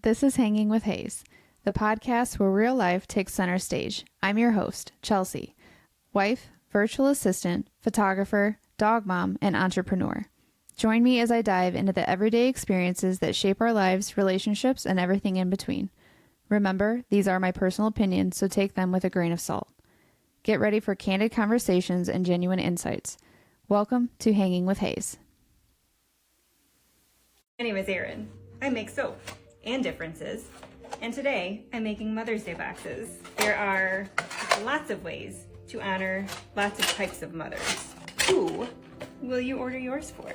This is Hanging with Hayes, the podcast where real life takes center stage. I'm your host, Chelsea, wife, virtual assistant, photographer, dog mom, and entrepreneur. Join me as I dive into the everyday experiences that shape our lives, relationships, and everything in between. Remember, these are my personal opinions, so take them with a grain of salt. Get ready for candid conversations and genuine insights. Welcome to Hanging with Hayes. My name is Erin. I make soap and differences, and today I'm making Mother's Day boxes. There are lots of ways to honor lots of types of mothers. Who will you order yours for?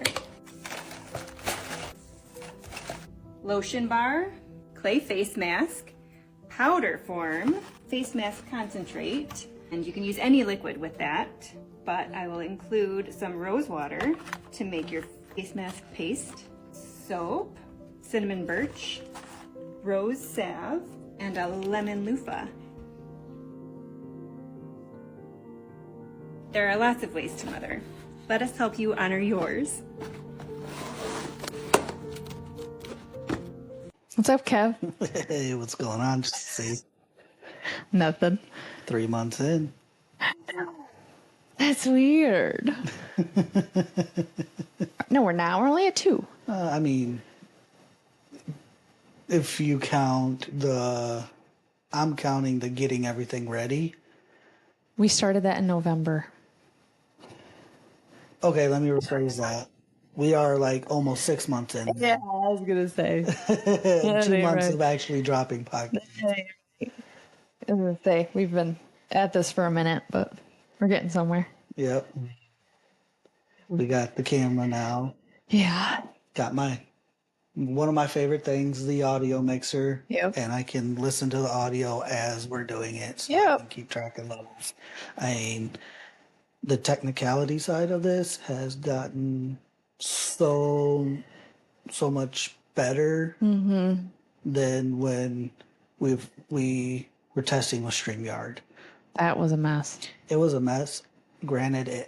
Lotion bar, clay face mask, powder form, face mask concentrate, and you can use any liquid with that, but I will include some rose water to make your face mask paste, soap, cinnamon birch, rose salve, and a lemon loofah. There are lots of ways to mother. Let us help you honor yours. What's up, Kev? Hey, what's going on? Just to see. Nothing. 3 months in. That's weird. No, we're not. We're only at 2. I mean, if you count I'm counting the getting everything ready. We started that in November. Okay, let me rephrase that. We are like almost 6 months in. Yeah, I was going to say. 2 months of actually dropping podcasts. I was going to say, we've been at this for a minute, but we're getting somewhere. Yep. We got the camera now. Yeah. Got one of my favorite things, the audio mixer. Yep. And I can listen to the audio as we're doing it, so I can keep track of levels. I mean, the technicality side of this has gotten so much better than when we were testing with StreamYard. That was a mess. It was a mess. Granted,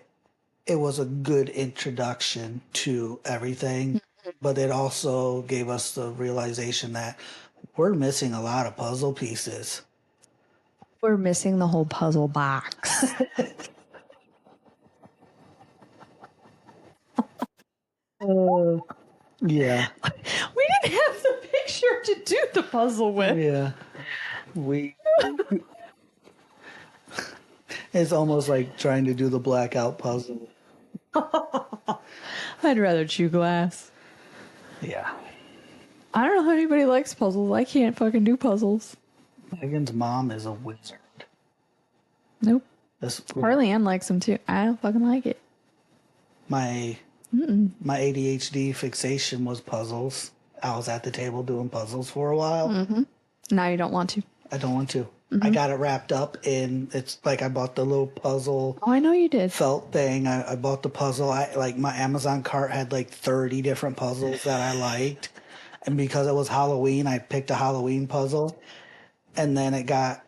it was a good introduction to everything, but it also gave us the realization that we're missing a lot of puzzle pieces. We're missing the whole puzzle box. Yeah. We didn't have the picture to do the puzzle with. Yeah. It's almost like trying to do the blackout puzzle. I'd rather chew glass. Yeah. I don't know how anybody likes puzzles. I can't fucking do puzzles. Megan's mom is a wizard. Nope. That's Harley Ann likes them too. I don't fucking like it. my ADHD fixation was puzzles. I was at the table doing puzzles for a while. Now you don't want to. I don't want to. I got it wrapped up in, it's like I bought the little puzzle Oh, I know you did. felt thing. I bought the puzzle. Like my Amazon cart had like 30 different puzzles that I liked. And because it was Halloween, I picked a Halloween puzzle. And then it got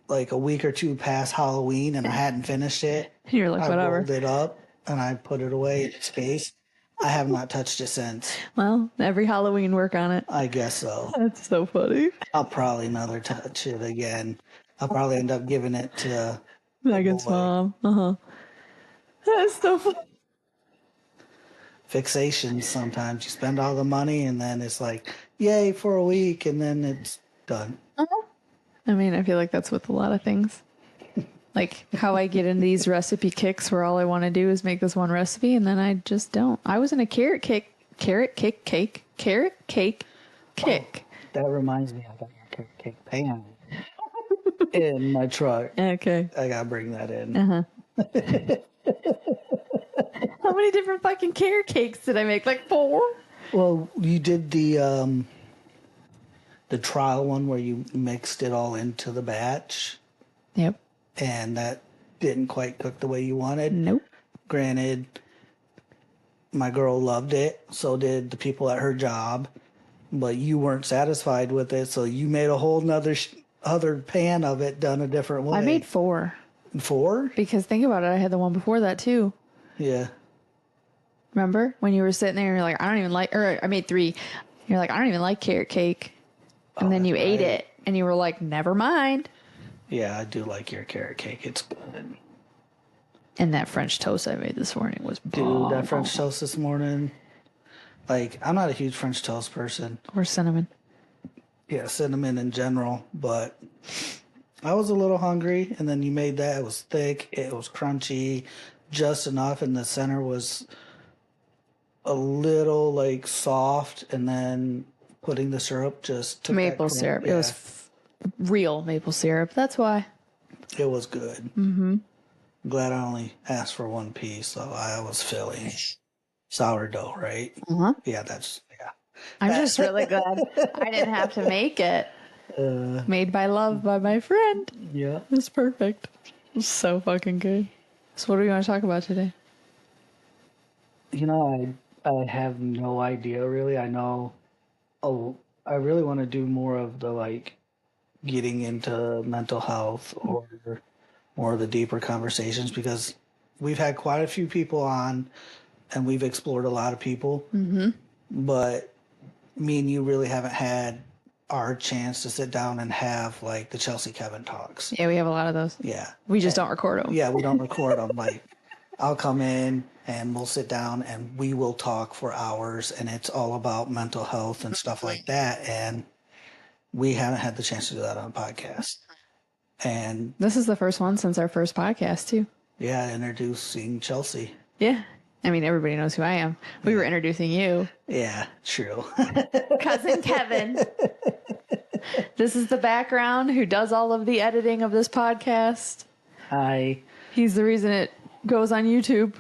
like a week or two past Halloween and I hadn't finished it. You're like, I whatever. rolled it up and I put it away in its case. I have not touched it since. Well, every Halloween work on it. I guess so. That's so funny. I'll probably never touch it again. I'll probably end up giving it to Megan's mom. That's so funny. fixations. Sometimes you spend all the money and then it's like, yay, for a week, and then it's done. I mean, I feel like that's with a lot of things. Like how I get into these recipe kicks where all I want to do is make this one recipe and then I just don't. I was in a carrot cake kick. That reminds me, I got your carrot cake pan in my truck. Okay. I gotta bring that in. How many different fucking carrot cakes did I make? Like 4? Well, you did the trial one where you mixed it all into the batch. Yep. And that didn't quite cook the way you wanted. Nope. Granted, my girl loved it, so did the people at her job, but you weren't satisfied with it, so you made a whole nother other pan of it done a different way. I made 4. 4? Because think about it, I had the one before that too. Yeah. Remember when you were sitting there and you're like, I don't even like, or I made 3. You're like, I don't even like carrot cake. And then you that's ate right. it, and you were like, never mind. Yeah, I do like your carrot cake. It's good. And that French toast I made this morning was Dude, that bomb. French toast this morning. Like, I'm not a huge French toast person. Or cinnamon. Yeah, cinnamon in general, but I was a little hungry, and then you made that. It was thick, it was crunchy, just enough, and the center was a little like soft, and then putting the syrup just took Maple that syrup. Yeah, It was real maple syrup. That's why. it was good. Mm-hmm. Glad I only asked for one piece, so I was filling sourdough, right? Uh-huh. Yeah, yeah. I'm just really glad I didn't have to make it. Made by love by my friend. Yeah. It was perfect. It was so fucking good. So what do we want to talk about today? You know, I have no idea really. I know, I really want to do more of the like getting into mental health or more of the deeper conversations because we've had quite a few people on and we've explored a lot of people. Mm-hmm. But me and you really haven't had our chance to sit down and have like the Chelsea Kevin talks. Yeah, we have a lot of those. Yeah. We just don't record them. Yeah, we don't record them. Like, I'll come in and we'll sit down and we will talk for hours, and it's all about mental health and stuff like that. And we haven't had the chance to do that on a podcast. And This is the first one since our first podcast, too. yeah, introducing Chelsea. Yeah. I mean, everybody knows who I am. We were introducing you. Yeah, true. Cousin Kevin. This is the background who does all of the editing of this podcast. Hi. He's the reason it goes on YouTube.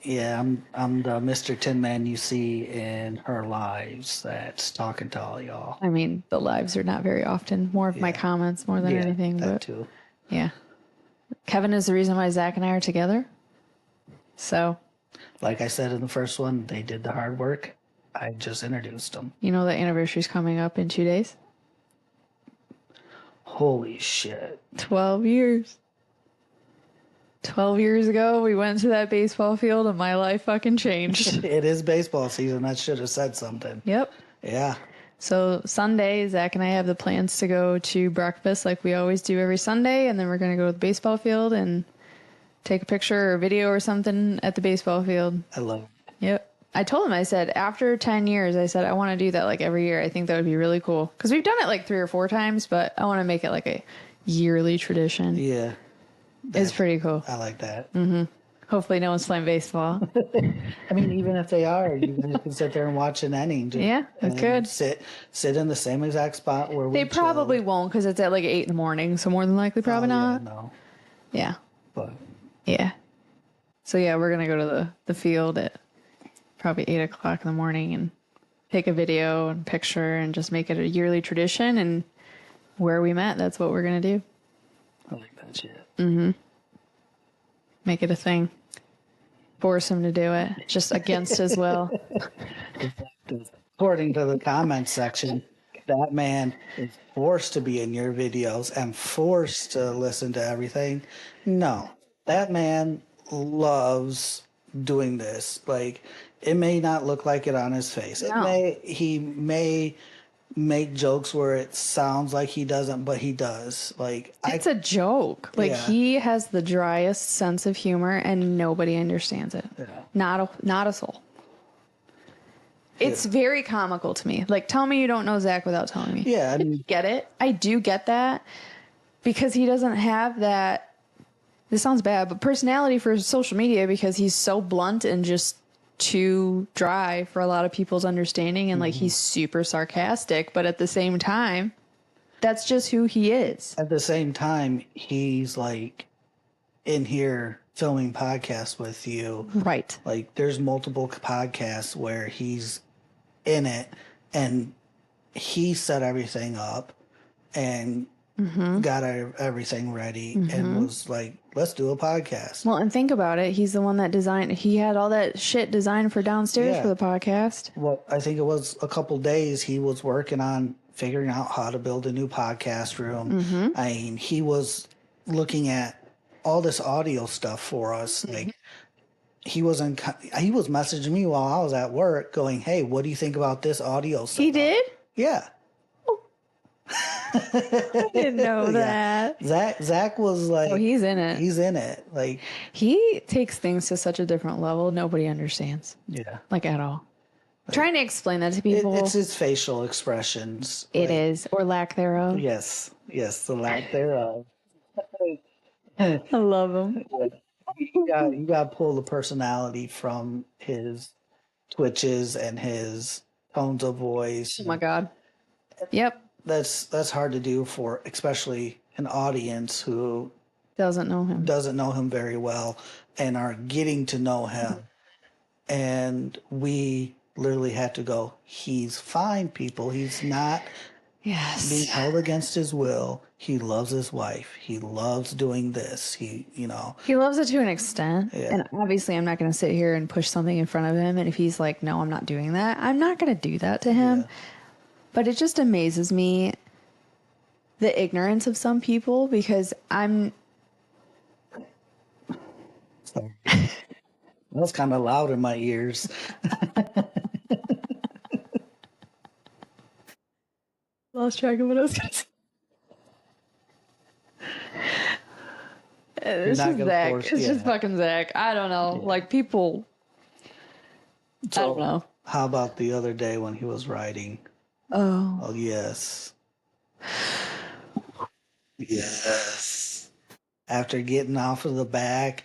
Yeah, I'm the Mr. Tin Man you see in her lives that's talking to all y'all. I mean, the lives are not very often. More of my comments more than anything. That But too. yeah. Kevin is the reason why Zach and I are together. So, Like I said in the first one, they did the hard work. I just introduced them. you know the anniversary's coming up in 2 days? Holy shit. 12 years. 12 years ago, we went to that baseball field and my life fucking changed. It is baseball season. That should have said something. Yep. Yeah. So Sunday, Zach and I have the plans to go to breakfast like we always do every Sunday. And then we're going to go to the baseball field and take a picture or video or something at the baseball field. I love it. Yep. I told him, I said, after 10 years, I said, I want to do that like every year. I think that would be really cool. Because we've done it like 3 or 4 times, but I want to make it like a yearly tradition. Yeah. It's pretty cool. I like that. Mm-hmm. Hopefully no one's playing baseball. I mean, even if they are, you guys can sit there and watch an inning. Yeah, it could. Sit in the same exact spot where we They probably chilled. won't because it's at like 8 in the morning. So more than likely, probably not. Yeah, no. Yeah. But Yeah. So yeah, we're going to go to the field at probably 8 o'clock in the morning and take a video and picture and just make it a yearly tradition. And where we met, that's what we're going to do. I like that shit. Mm-hmm. Make it a thing. Force him to do it. Just against his will. According to the comments section, that man is forced to be in your videos and forced to listen to everything. No, that man loves doing this. Like, it may not look like it on his face. No. He may make jokes where it sounds like he doesn't, but he does. Like, It's a joke. Like, Yeah. he has the driest sense of humor and nobody understands it. Yeah. Not a soul. It's very comical to me. Like, tell me you don't know Zach without telling me. Yeah, I mean, Get it? I do get that because he doesn't have that, this sounds bad, but personality for social media because he's so blunt and just too dry for a lot of people's understanding. And like, he's super sarcastic, but at the same time, that's just who he is. at the same time, he's like in here filming podcasts with you. Right. Like, there's multiple podcasts where he's in it and he set everything up and got everything ready and was like, let's do a podcast. Well, and think about it. He's the one that designed, he had all that shit designed for downstairs Yeah. for the podcast. Well, I think it was a couple days he was working on figuring out how to build a new podcast room. I mean, he was looking at all this audio stuff for us. Like, he was messaging me while I was at work going, hey, what do you think about this audio stuff? He did? Yeah. I didn't know that. Zach was like, oh, he's in it. He's in it. Like, he takes things to such a different level. Nobody understands. yeah. Like at all. Trying to explain that to people. It's his facial expressions. It is, or lack thereof. Yes, the lack thereof. I love him. You got to pull the personality from his twitches and his tones of voice. Oh my God. Yep. That's hard to do for especially an audience who Doesn't know him very well and are getting to know him. And we literally had to go, he's fine, people. He's not being held against his will. He loves his wife. He loves doing this. He loves it to an extent. Yeah. And obviously I'm not going to sit here and push something in front of him. And if he's like, no, I'm not doing that, I'm not going to do that to him. Yeah. But it just amazes me the ignorance of some people because I'm... Sorry. That was kind of loud in my ears. Lost track of what I was going to say. It's just Zach. It's just fucking Zach. I don't know. Yeah. Like, people... So, I don't know. How about the other day when he was riding? Oh, yes. Yes. After getting off of the back,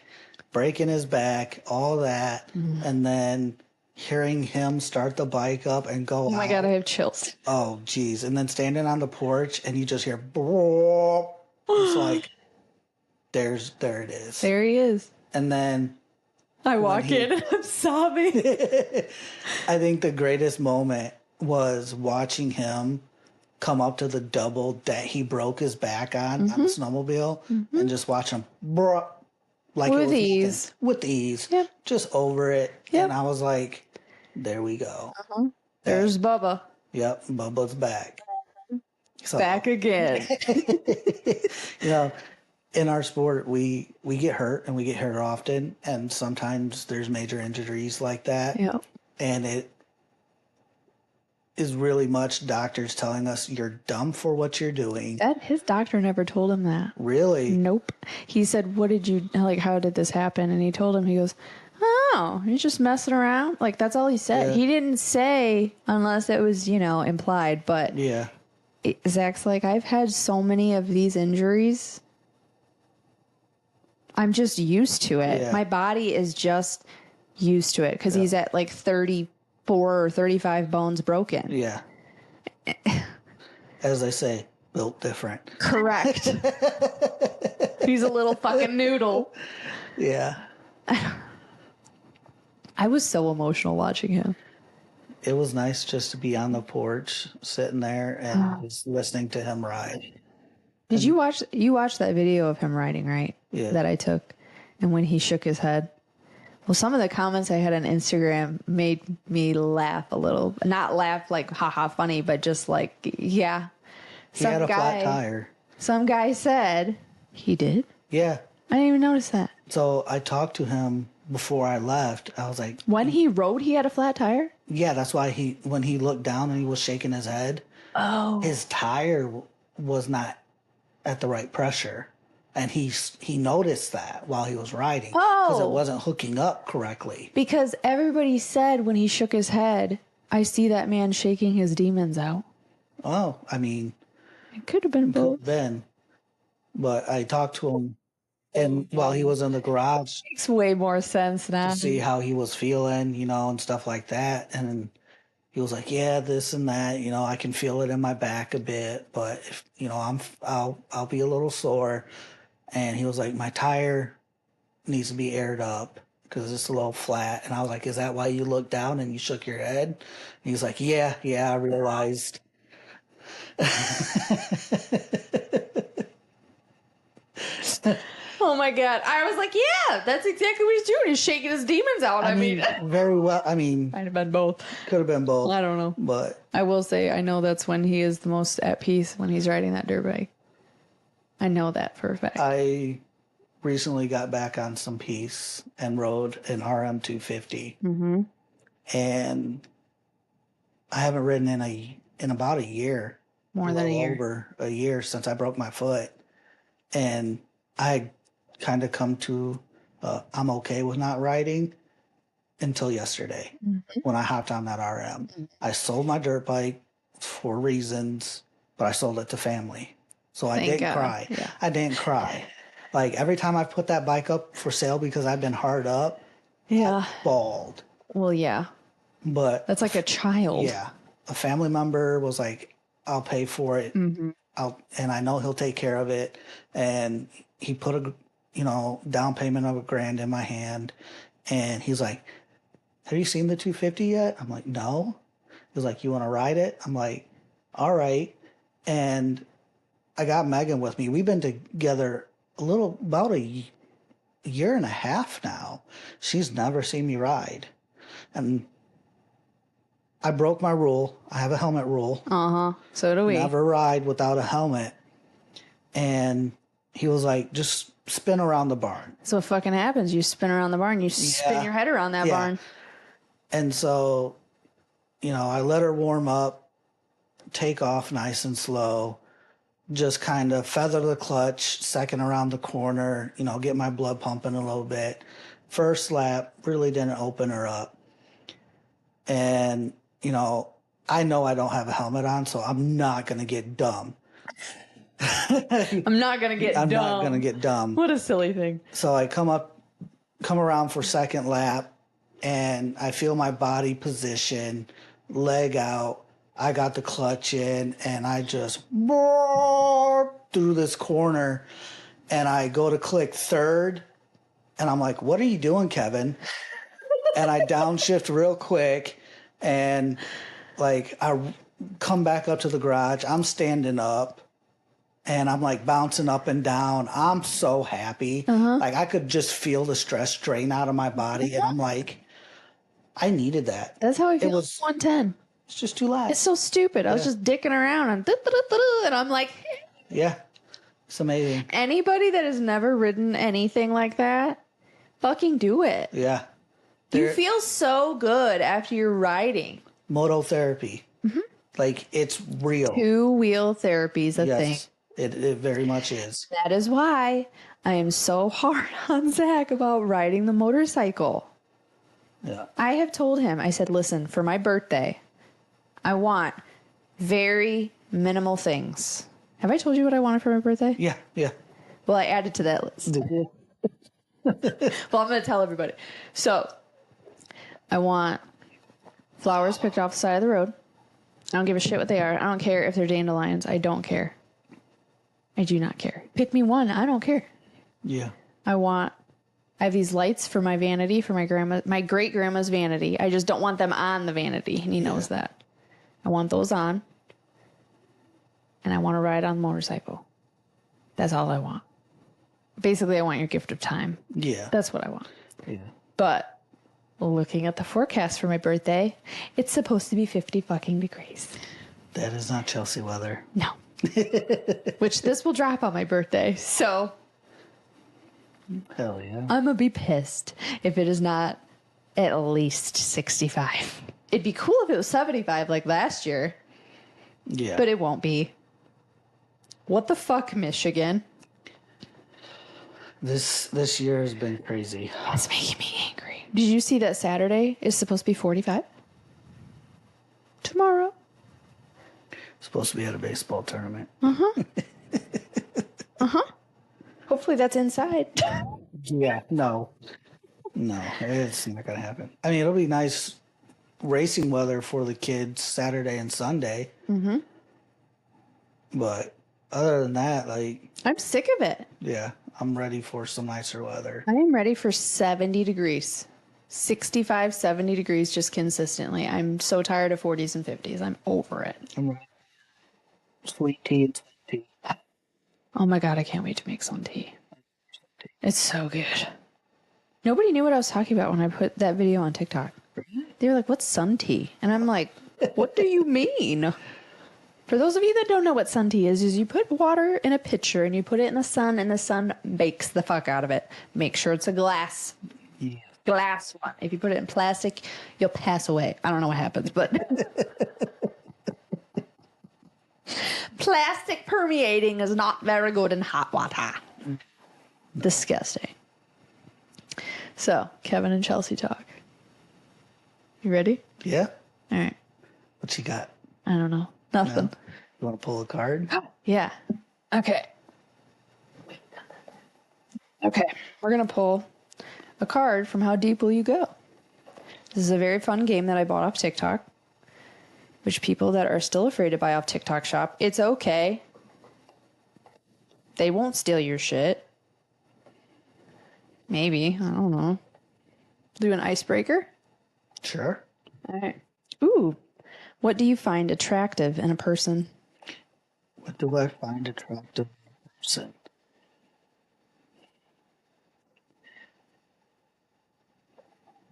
breaking his back, all that, and then hearing him start the bike up and go Oh my God, I have chills. Oh, geez. And then standing on the porch and you just hear, it's like, there it is. There he is. And then I walk in and I'm sobbing. I think the greatest moment was watching him come up to the double that he broke his back on the snowmobile and just watch him like with ease. With ease. Yep. Just over it. Yep. And I was like, there we go. There's Bubba. Yep, Bubba's back. So, back again. In our sport, we get hurt and we get hurt often, and sometimes there's major injuries like that. Yep. And it is really much doctors telling us you're dumb for what you're doing. His doctor never told him that. Really? Nope. He said, how did this happen? And he told him, he goes, oh, you're just messing around. Like, that's all he said. Yeah. He didn't say, unless it was, implied, but yeah. Zach's like, I've had so many of these injuries. I'm just used to it. Yeah. My body is just used to it because he's at like 34 or 35 bones broken. Yeah. As I say, built different. Correct. He's a little fucking noodle. Yeah. I was so emotional watching him. It was nice just to be on the porch, sitting there and just listening to him ride. Did you watch that video of him riding, right? Yeah. That I took. And when he shook his head. Well, some of the comments I had on Instagram made me laugh a little. Not laugh like, haha, funny, but just like, yeah. He had a flat tire. Some guy said, he did? Yeah. I didn't even notice that. So I talked to him before I left. I was like... When he rode, he had a flat tire? Yeah, that's why when he looked down and he was shaking his head, his tire was not at the right pressure. And he noticed that while he was riding because it wasn't hooking up correctly. Because everybody said when he shook his head, I see that man shaking his demons out. Oh, I mean... It could have been both. Could have been. But I talked to him and while he was in the garage. It makes way more sense now. To see how he was feeling, and stuff like that. And he was like, yeah, this and that, I can feel it in my back a bit, but if, I'll be a little sore. And he was like, my tire needs to be aired up because it's a little flat. And I was like, is that why you looked down and you shook your head? And he's like, yeah, I realized. Oh my God. I was like, yeah, that's exactly what he's doing. He's shaking his demons out. I mean very well. Might have been both. Could have been both. I don't know. But I will say, I know that's when he is the most at peace, when he's riding that dirt bike. I know that for a fact. I recently got back on some piece and rode an RM250. Mm-hmm. And I haven't ridden in about a year. More than a year. Over a year since I broke my foot. And I kind of come to, I'm okay with not riding until yesterday when I hopped on that RM. I sold my dirt bike for reasons, but I sold it to family. So I didn't cry. Yeah. I didn't cry. Like every time I put that bike up for sale because I've been hard up, Yeah. I bawled. Well, yeah. But that's like a child. Yeah. A family member was like, I'll pay for it. And I know he'll take care of it. And he put a, down payment of $1,000 in my hand. And he's like, have you seen the 250 yet? I'm like, no. He was like, you want to ride it? I'm like, all right. And I got Megan with me. We've been together about a year and a half now. She's never seen me ride. And I broke my rule. I have a helmet rule. So do we. Never ride without a helmet. And he was like, just spin around the barn. So what fucking happens? You spin around the barn. You spin your head around that barn. And so, I let her warm up, take off nice and slow, just kind of feather the clutch, second around the corner, get my blood pumping a little bit. First lap, really didn't open her up. And, I know I don't have a helmet on, so I'm not going to get dumb. I'm not going to get dumb. What a silly thing. So I come around for second lap, and I feel my body position, leg out. I got the clutch in, and I just through this corner, and I go to click third, and I'm like, what are you doing, Kevin? And I downshift real quick, and like I come back up to the garage. I'm standing up, and I'm like bouncing up and down. I'm so happy. Like I could just feel the stress drain out of my body, and I'm like, I needed that. That's how I feel. It was 110. It's just too loud. It's so stupid. I was just dicking around and I'm like, yeah, it's amazing. Anybody that has never ridden anything like that, fucking do it. Yeah. You feel so good after you're riding. Moto therapy. Like it's real. 2-wheel therapy is a thing. It very much is. That is why I am so hard on Zach about riding the motorcycle. Yeah. I have told him, I said, listen, for my birthday, I want very minimal things. Have I told you what I wanted for my birthday? Yeah. Well, I added to that list. Well, I'm going to tell everybody. So, I want flowers picked off the side of the road. I don't give a shit what they are. I don't care if they're dandelions. I don't care. I do not care. Pick me one. I don't care. Yeah. I have these lights for my vanity, for my great grandma's vanity. I just don't want them on the vanity, and he knows that. I want those on, and I want to ride on a motorcycle. That's all I want. Basically, I want your gift of time. Yeah. That's what I want. Yeah. But looking at the forecast for my birthday, it's supposed to be 50 fucking degrees. That is not Chelsea weather. No. Which this will drop on my birthday, so hell yeah. I'm gonna be pissed if it is not at least 65. It'd be cool if it was 75 like last year. Yeah. But it won't be. What the fuck, Michigan? This year has been crazy. It's making me angry. Did you see that Saturday is supposed to be 45? Tomorrow. Supposed to be at a baseball tournament. Hopefully that's inside. Yeah, no, it's not gonna happen. I mean, it'll be nice racing weather for the kids Saturday and Sunday. But other than that, like, I'm sick of it. Yeah, I'm ready for some nicer weather. I am ready for 70 degrees. 65, 70 degrees just consistently. I'm so tired of 40s and 50s. I'm over it. I'm ready. Sweet tea and sweet tea. Oh my God, I can't wait to make some tea. It's so good. Nobody knew what I was talking about when I put that video on TikTok. They were like, what's sun tea? And I'm like, what do you mean? For those of you that don't know what sun tea is you put water in a pitcher and you put it in the sun and the sun bakes the fuck out of it. Make sure it's a glass one. If you put it in plastic, you'll pass away. I don't know what happens, but Plastic permeating is not very good in hot water. Disgusting. So, Kevin and Chelsea talk. You ready? Yeah. All right. What you got? I don't know. Nothing. No? You want to pull a card? Yeah. Okay. Okay. We're going to pull a card from How Deep Will You Go? This is a very fun game that I bought off TikTok, which people that are still afraid to buy off TikTok shop, it's okay. They won't steal your shit. Maybe. I don't know. Do an icebreaker? Sure. All right. Ooh. What do you find attractive in a person? What do I find attractive in a person?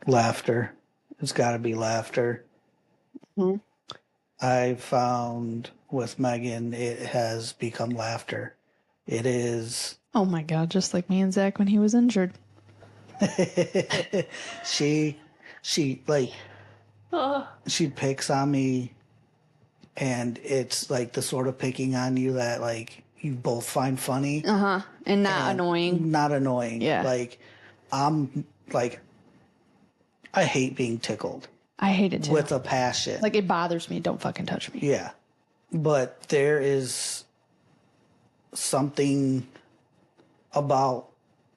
Laughter. It's got to be laughter. Mm-hmm. I found with Megan, it has become laughter. It is. Oh my God, just like me and Zach when he was injured. she picks on me, and it's like the sort of picking on you that like you both find funny. And not annoying. Not annoying. Yeah. Like I'm like I hate being tickled. I hate it too. With a passion. Like it bothers me. Don't fucking touch me. Yeah. But there is something about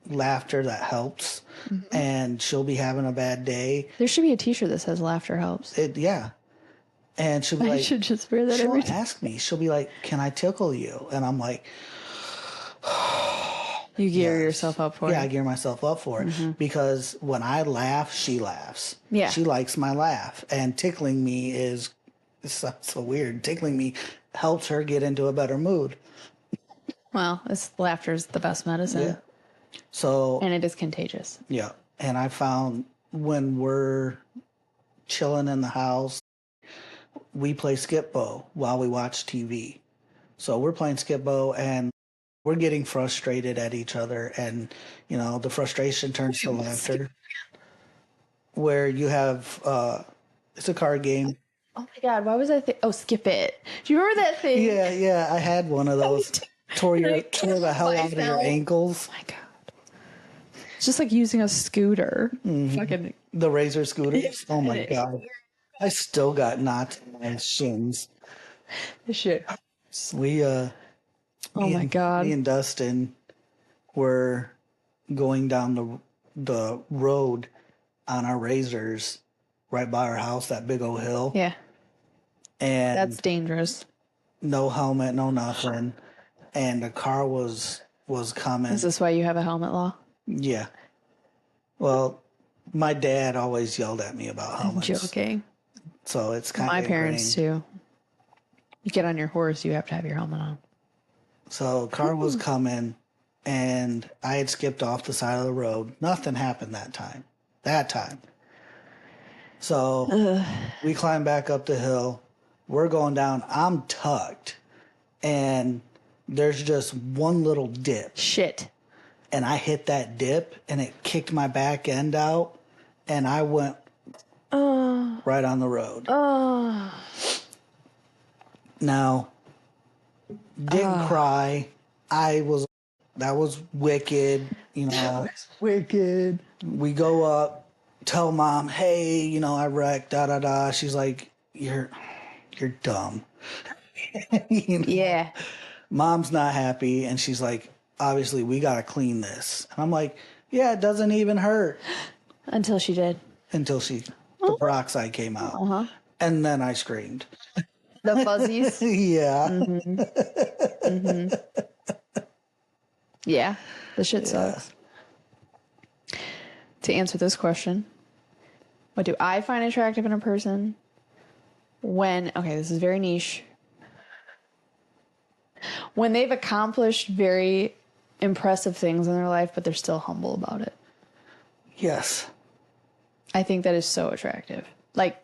laughter that helps. Mm-hmm. And she'll be having a bad day. There should be a t-shirt that says laughter helps. Yeah. And she'll be like, I should just wear that every time. She'll ask me. She'll be like, can I tickle you? And I'm like, you gear yourself up for it. Yeah, I gear myself up for it. Because when I laugh, she laughs. Yeah. She likes my laugh. And tickling me is, it sounds so weird. Tickling me helps her get into a better mood. Well, laughter is the best medicine. Yeah. So. And it is contagious. Yeah. And I found when we're chilling in the house, we play skip bow while we watch TV. So we're playing skip bow and we're getting frustrated at each other, and you know the frustration turns to laughter. Where you have it's a card game. Oh my God, why was I skip it? Do you remember that thing? Yeah, I had one of those. tore the hell out of your ankles. Oh my God. It's just like using a scooter. Mm-hmm. Fucking the razor scooters. Oh my God. I still got knots in my shins. Shit. We oh my God. Me and Dustin were going down the road on our razors right by our house, that big old hill. Yeah. And that's dangerous. No helmet, no nothing. And the car was coming. Is this why you have a helmet law? Yeah. Well, my dad always yelled at me about helmets. I'm joking. So it's kind of my parents too. You get on your horse, you have to have your helmet on. So car was coming, and I had skipped off the side of the road. Nothing happened that time. So we climb back up the hill. We're going down. I'm tucked, and there's just one little dip. Shit. And I hit that dip, and it kicked my back end out, and I went right on the road. Now, didn't cry. That was wicked, you know. That was wicked. We go up, tell mom, hey, you know, I wrecked, da-da-da. She's like, you're dumb. You know? Yeah. Mom's not happy, and she's like, obviously, we got to clean this. And I'm like, yeah, it doesn't even hurt. Until she did. The peroxide came out. And then I screamed. The fuzzies? Yeah. Yeah, the shit sucks. To answer this question, what do I find attractive in a person? This is very niche. When they've accomplished very impressive things in their life, but they're still humble about it. Yes. I think that is so attractive. Like,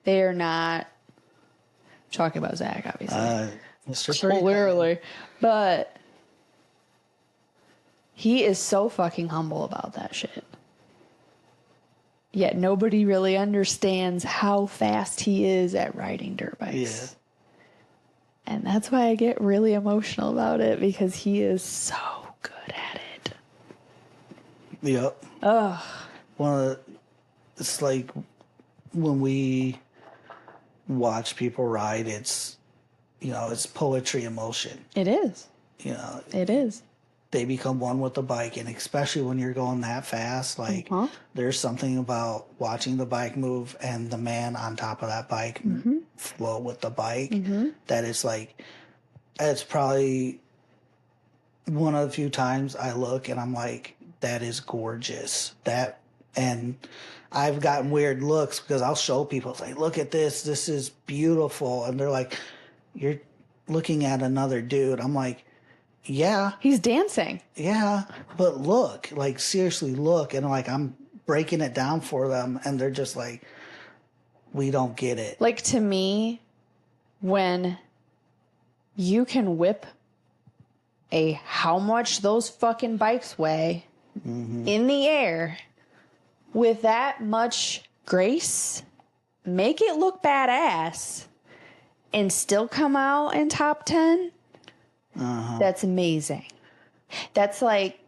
they are not talking about Zach, obviously. Mr. Clearly. But he is so fucking humble about that shit. Yet nobody really understands how fast he is at riding dirt bikes. And that's why I get really emotional about it, because he is so good at it. Yep. Ugh. It's like when we watch people ride, it's poetry in motion. It is. It is. They become one with the bike, and especially when you're going that fast, like there's something about watching the bike move and the man on top of that bike flow with the bike that it's probably one of the few times I look and I'm like, that is gorgeous. And I've gotten weird looks because I'll show people, it's like, look at this is beautiful, and they're like, you're looking at another dude. I'm like, yeah. He's dancing. Yeah, but look, like seriously look. And like I'm breaking it down for them and they're just like, we don't get it. Like, to me, when you can whip how much those fucking bikes weigh in the air with that much grace, make it look badass, and still come out in top 10, that's amazing. That's like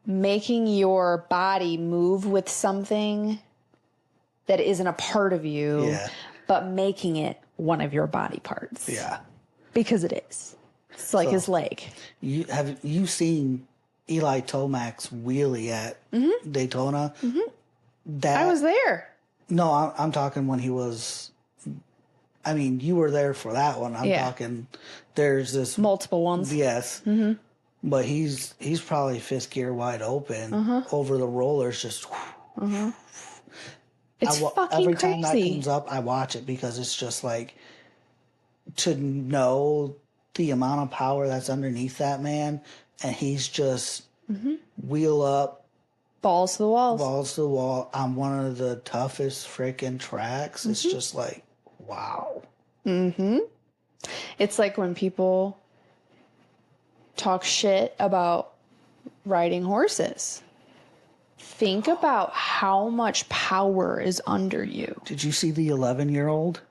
making your body move with something that isn't a part of you, but making it one of your body parts. Yeah. Because it is. It's like his leg. Have you seen Eli Tomac's wheelie at Daytona? I was there. No, I'm talking when he was. I mean, you were there for that one. I'm talking. There's this multiple ones. Yes, but he's probably fifth gear wide open over the rollers. Just it's fucking every crazy. time that comes up, I watch it because it's just like to know the amount of power that's underneath that man, and he's just wheel up, balls to the walls. Balls to the wall on one of the toughest freaking tracks. It's just like, wow. It's like when people talk shit about riding horses. Think about how much power is under you. Did you see the 11-year-old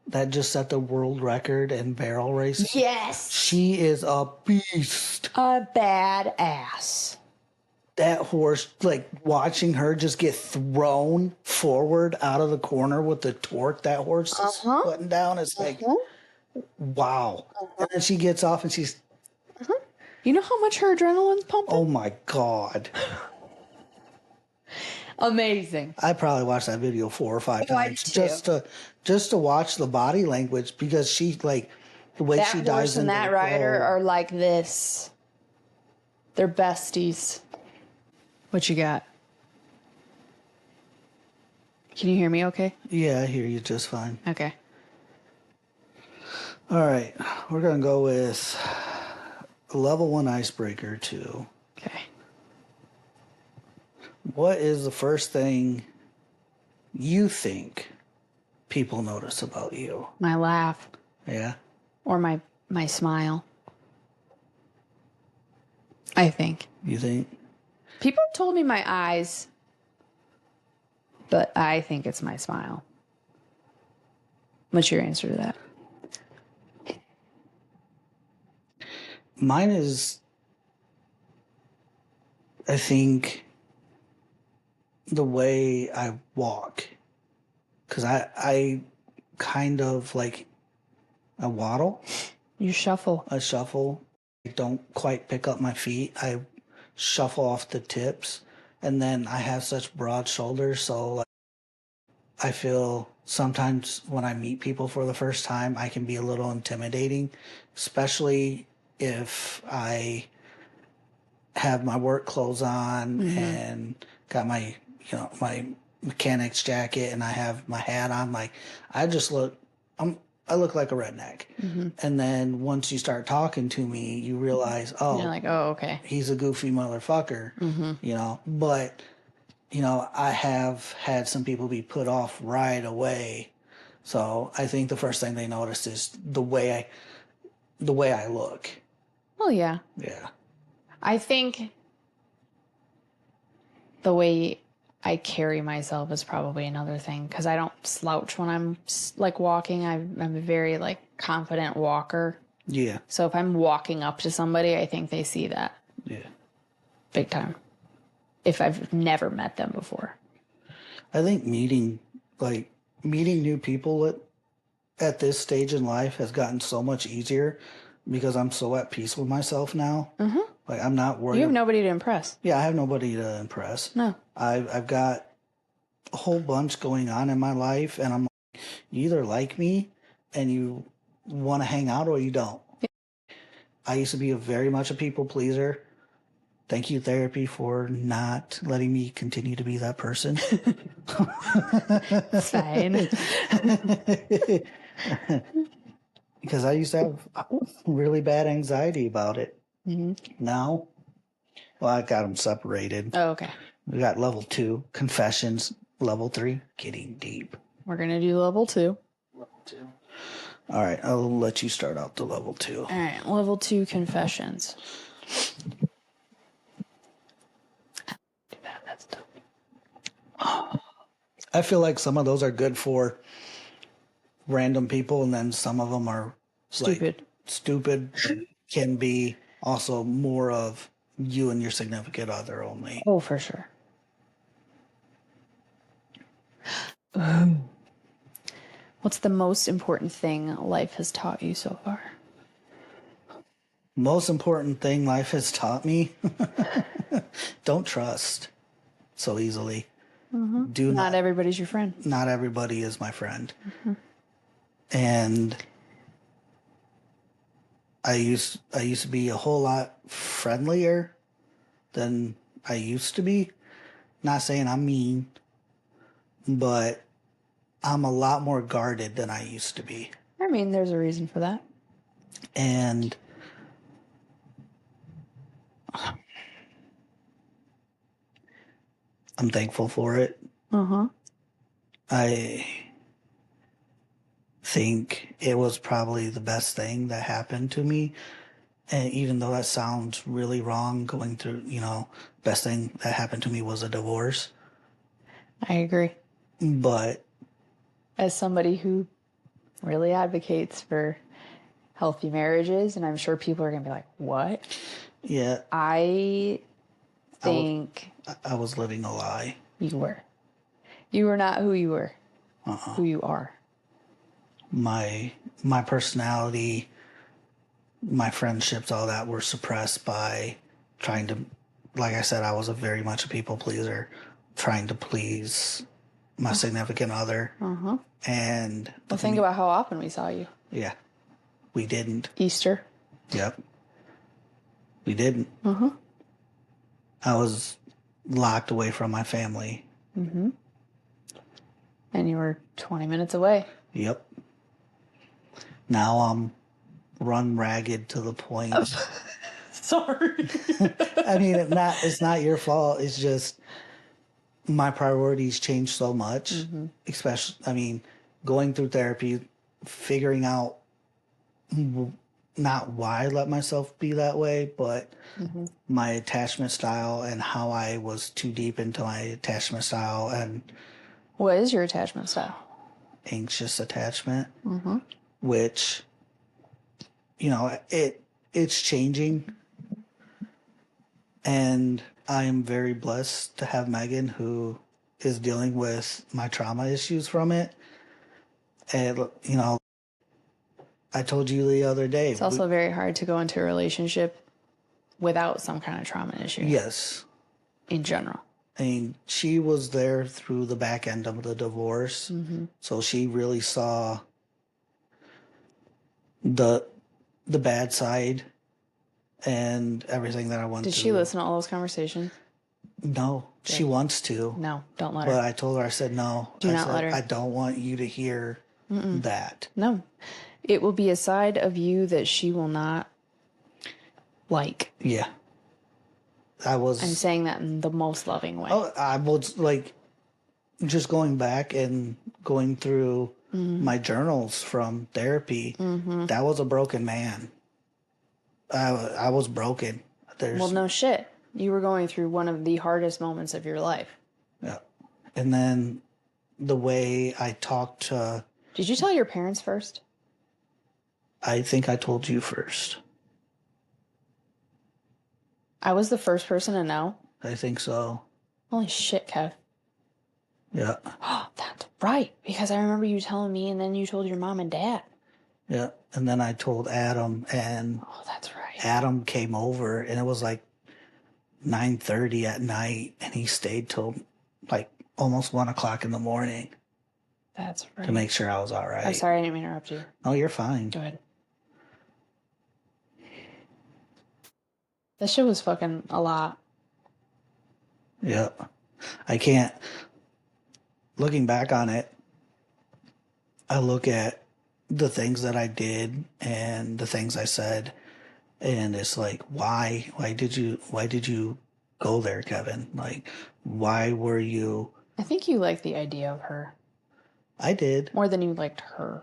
that just set the world record in barrel racing? Yes. She is a beast. A badass. That horse, like watching her just get thrown forward out of the corner with the torque that horse is putting down, it's like, wow. And then she gets off and she's... You know how much her adrenaline's pumping? Oh my God. Amazing. I probably watched that video 4 or 5 times just to watch the body language, because she, like, the way she dives That horse and into that rider are like this. They're besties. What you got? Can you hear me okay? Yeah, I hear you just fine. Okay. All right. We're going to go with level 1 icebreaker 2. Okay. What is the first thing you think people notice about you? My laugh. Yeah? Or my smile. I think. You think? People have told me my eyes, but I think it's my smile. What's your answer to that? Mine is, I think, the way I walk. Because I kind of like, I waddle. You shuffle. I shuffle. I don't quite pick up my feet. I shuffle off the tips. And then I have such broad shoulders, so like, I feel sometimes when I meet people for the first time, I can be a little intimidating, especially if I have my work clothes on and got my, my mechanic's jacket and I have my hat on. Like, I just I look like a redneck. And then once you start talking to me, you realize, You're like, oh, okay. he's a goofy motherfucker, but, I have had some people be put off right away. So I think the first thing they notice is the way I look. Well, yeah. Yeah. I think the way I carry myself is probably another thing because I don't slouch when I'm like walking. I'm a very like confident walker. Yeah. So if I'm walking up to somebody, I think they see that. Yeah. Big time. If I've never met them before. I think meeting new people at this stage in life has gotten so much easier because I'm so at peace with myself now. Mm-hmm. Like I'm not worried. You have nobody to impress. Yeah, I have nobody to impress. No. I've got a whole bunch going on in my life, and I'm like, you either like me and you want to hang out or you don't. Yeah. I used to be very much a people pleaser. Thank you, therapy, for not letting me continue to be that person. It's fine. Because I used to have really bad anxiety about it. Mm-hmm. Now, well, I got them separated. Oh, okay. We got level 2, confessions. Level 3, getting deep. We're going to do level 2. Level 2. All right, I'll let you start out the level 2. All right, level 2, confessions. That's tough. I feel like some of those are good for random people, and then some of them are stupid. Like, stupid can be also more of you and your significant other only. Oh, for sure. What's the most important thing life has taught you so far? Most important thing life has taught me? Don't trust so easily. Mm-hmm. Not everybody's your friend. Not everybody is my friend. Mm-hmm. And I used to be a whole lot friendlier than I used to be. Not saying I'm mean, but I'm a lot more guarded than I used to be. I mean, there's a reason for that. And I'm thankful for it. Uh-huh. I think it was probably the best thing that happened to me. And even though that sounds really wrong, going through, best thing that happened to me was a divorce. I agree. But as somebody who really advocates for healthy marriages, and I'm sure people are going to be like, what? Yeah. I think I was living a lie. You were. You were not who you were. Who you are. My personality, my friendships, all that were suppressed by trying to, like I said, I was very much a people pleaser, trying to please my significant other. Uh-huh. And think about how often we saw you. Yeah. We didn't. Easter. Yep. We didn't. Uh-huh. I was locked away from my family. Mm-hmm. And you were 20 minutes away. Yep. Now I'm run ragged to the point. Sorry. I mean, it's not your fault. It's just my priorities changed so much. Mm-hmm. Especially, going through therapy, figuring out not why I let myself be that way, but my attachment style and how I was too deep into my attachment style. And what is your attachment style? Anxious attachment, which, it's changing. And I am very blessed to have Megan, who is dealing with my trauma issues from it. And, I told you the other day. It's also very hard to go into a relationship without some kind of trauma issue. Yes. In general. She was there through the back end of the divorce. Mm-hmm. So she really saw the bad side and everything that I went through. Did she listen to all those conversations? No. Good. She wants to. No, don't let her. But I told her, I said, no. Do not let her. I don't want you to hear that. No. It will be a side of you that she will not like. Yeah. I'm saying that in the most loving way. Oh, I was just going back and going through my journals from therapy. Mm-hmm. That was a broken man. I was broken. Well, no shit. You were going through one of the hardest moments of your life. Yeah. And then the way I talked to... Did you tell your parents first? I think I told you first. I was the first person to know? I think so. Holy shit, Kev. Yeah. Oh, that's right. Because I remember you telling me and then you told your mom and dad. Yeah. And then I told Adam, and oh, that's right. Adam came over, and it was like 9:30 at night, and he stayed till like almost 1 o'clock in the morning. That's right. To make sure I was all right. I'm sorry, I didn't mean to interrupt you. Oh, you're fine. Go ahead. That shit was fucking a lot. Yeah. I can't... Looking back on it, I look at the things that I did and the things I said, and it's like, why did you go there, Kevin? Like, why were you... I think you liked the idea of her. I did. More than you liked her.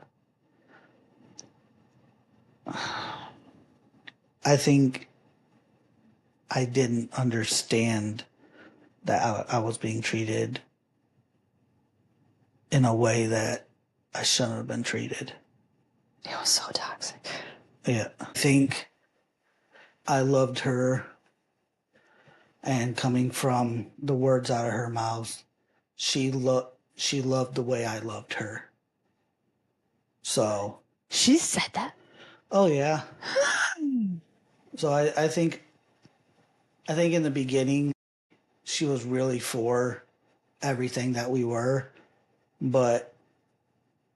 I think I didn't understand that I was being treated in a way that I shouldn't have been treated. It was so toxic. Yeah. I think I loved her, and coming from the words out of her mouth, she loved the way I loved her. So... She said that? Oh, yeah. So I think in the beginning, she was really for everything that we were, but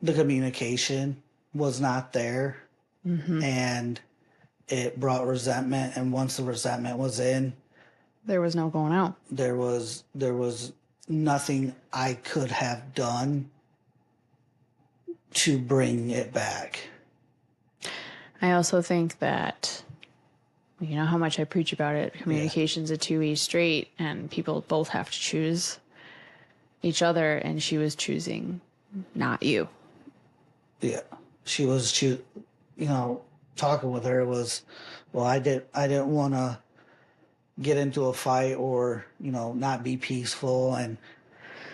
the communication was not there, and it brought resentment. And once the resentment was in, there was no going out. There was nothing I could have done to bring it back. I also think that, you know how much I preach about it, communication's a two-way street, and people both have to choose each other, and she was choosing not you. Yeah. She was, talking with her was, well, I didn't want to get into a fight or, not be peaceful. And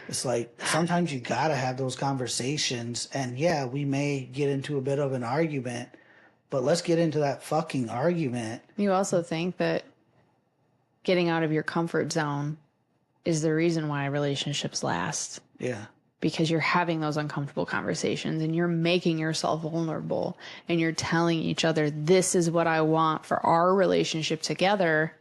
it's like, sometimes you got to have those conversations. And yeah, we may get into a bit of an argument, but let's get into that fucking argument. You also think that getting out of your comfort zone is the reason why relationships last. Yeah. Because you're having those uncomfortable conversations and you're making yourself vulnerable and you're telling each other, this is what I want for our relationship together,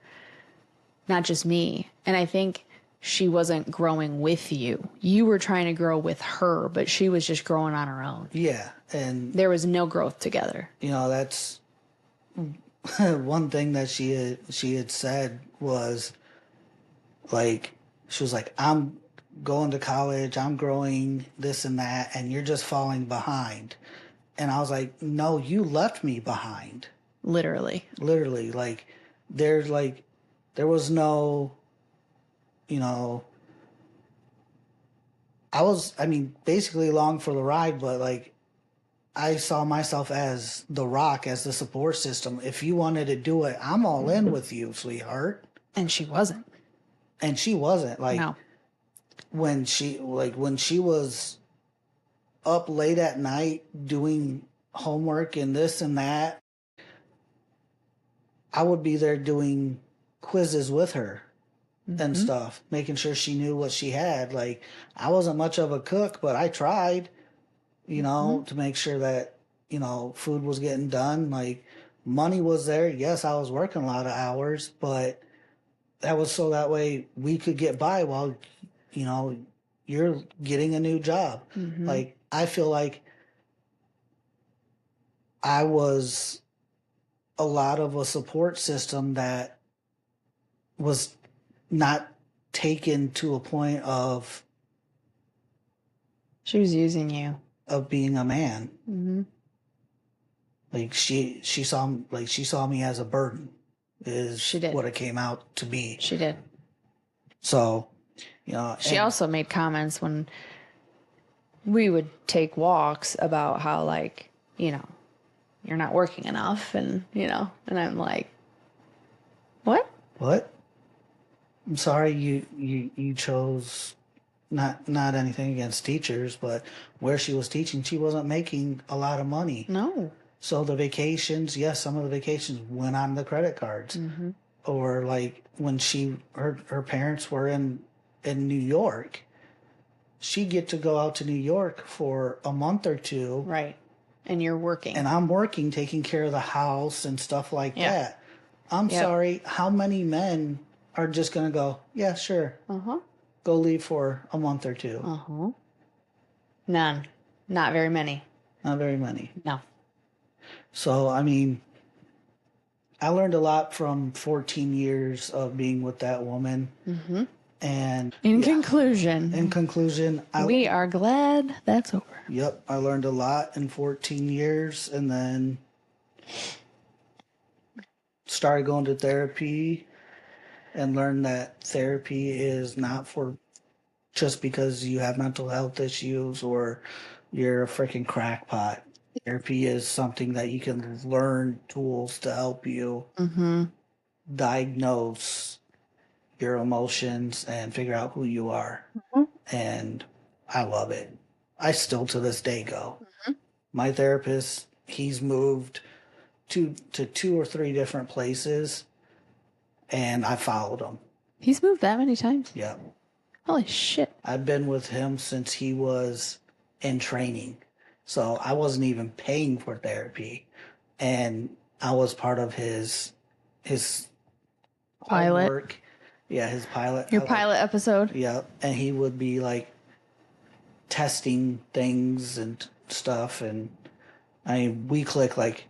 not just me. And I think she wasn't growing with you. You were trying to grow with her, but she was just growing on her own. Yeah. And there was no growth together. That's one thing that she had said was, like, she was like, I'm going to college, I'm growing, this and that, and you're just falling behind. And I was like, no, you left me behind. Literally. Like, there was no, basically along for the ride, but like, I saw myself as the rock, as the support system. If you wanted to do it, I'm all in with you, sweetheart. And she wasn't. Like, no. When she was up late at night doing homework and this and that, I would be there doing quizzes with her and stuff, making sure she knew what she had. Like, I wasn't much of a cook, but I tried, to make sure that, food was getting done. Like, money was there. Yes, I was working a lot of hours, but that was so that way we could get by while, you're getting a new job. Like, I feel like I was a lot of a support system that was not taken to a point of... She was using you. Of being a man. Like, she saw me as a burden, is she did. What it came out to be. She did. So, she also made comments when we would take walks about how, like, you're not working enough, and and I'm like, what? I'm sorry you chose not anything against teachers, but where she was teaching, she wasn't making a lot of money. No. So the vacations, yes, some of the vacations went on the credit cards. Mm-hmm. Or like when her parents were in New York, she'd get to go out to New York for a month or two. Right. And you're working. And I'm working, taking care of the house and stuff like that. I'm sorry, how many men are just going to go, yeah, sure. Uh-huh. Go leave for a month or two? Uh-huh. None. Not very many. Not very many. No. So, I mean, I learned a lot from 14 years of being with that woman. Mm-hmm. And in conclusion, we are glad that's over. Yep, I learned a lot in 14 years, and then started going to therapy and learned that therapy is not for just because you have mental health issues or you're a freaking crackpot. Therapy is something that you can learn tools to help you diagnose your emotions and figure out who you are. And I love it. I still to this day go. My therapist, he's moved to 2 or 3 different places, and I followed him. He's moved that many times? Yep. Holy shit. I've been with him since he was in training. So I wasn't even paying for therapy. And I was part of his pilot homework. Yeah, his pilot. Your pilot episode. Yep. And he would be like testing things and stuff, and we click like,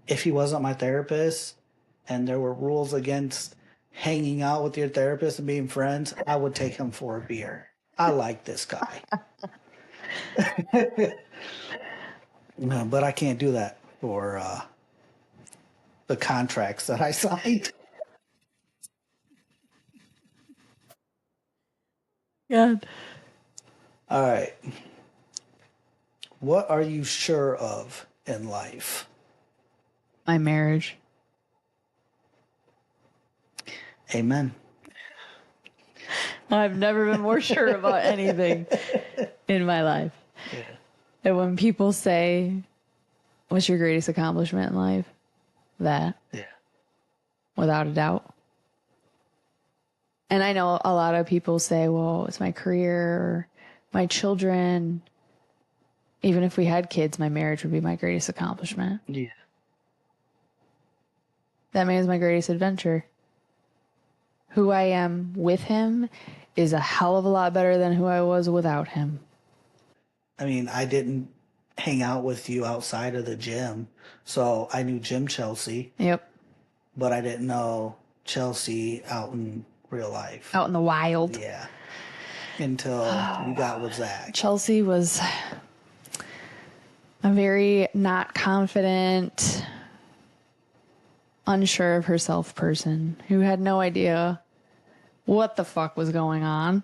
if he wasn't my therapist and there were rules against hanging out with your therapist and being friends, I would take him for a beer. I like this guy. No, but I can't do that for the contracts that I signed. God. All right. What are you sure of in life? My marriage. Amen. I've never been more sure about anything in my life. Yeah. And when people say, what's your greatest accomplishment in life? That. Yeah. Without a doubt. And I know a lot of people say, well, it's my career, or my children. Even if we had kids, my marriage would be my greatest accomplishment. Yeah. That man is my greatest adventure. Who I am with him is a hell of a lot better than who I was without him. I mean, I didn't hang out with you outside of the gym. So I knew Jim Chelsea. Yep. But I didn't know Chelsea out in real life. Out in the wild. Yeah. Until you got with Zach. Chelsea was a very not confident, unsure of herself person who had no idea what the fuck was going on.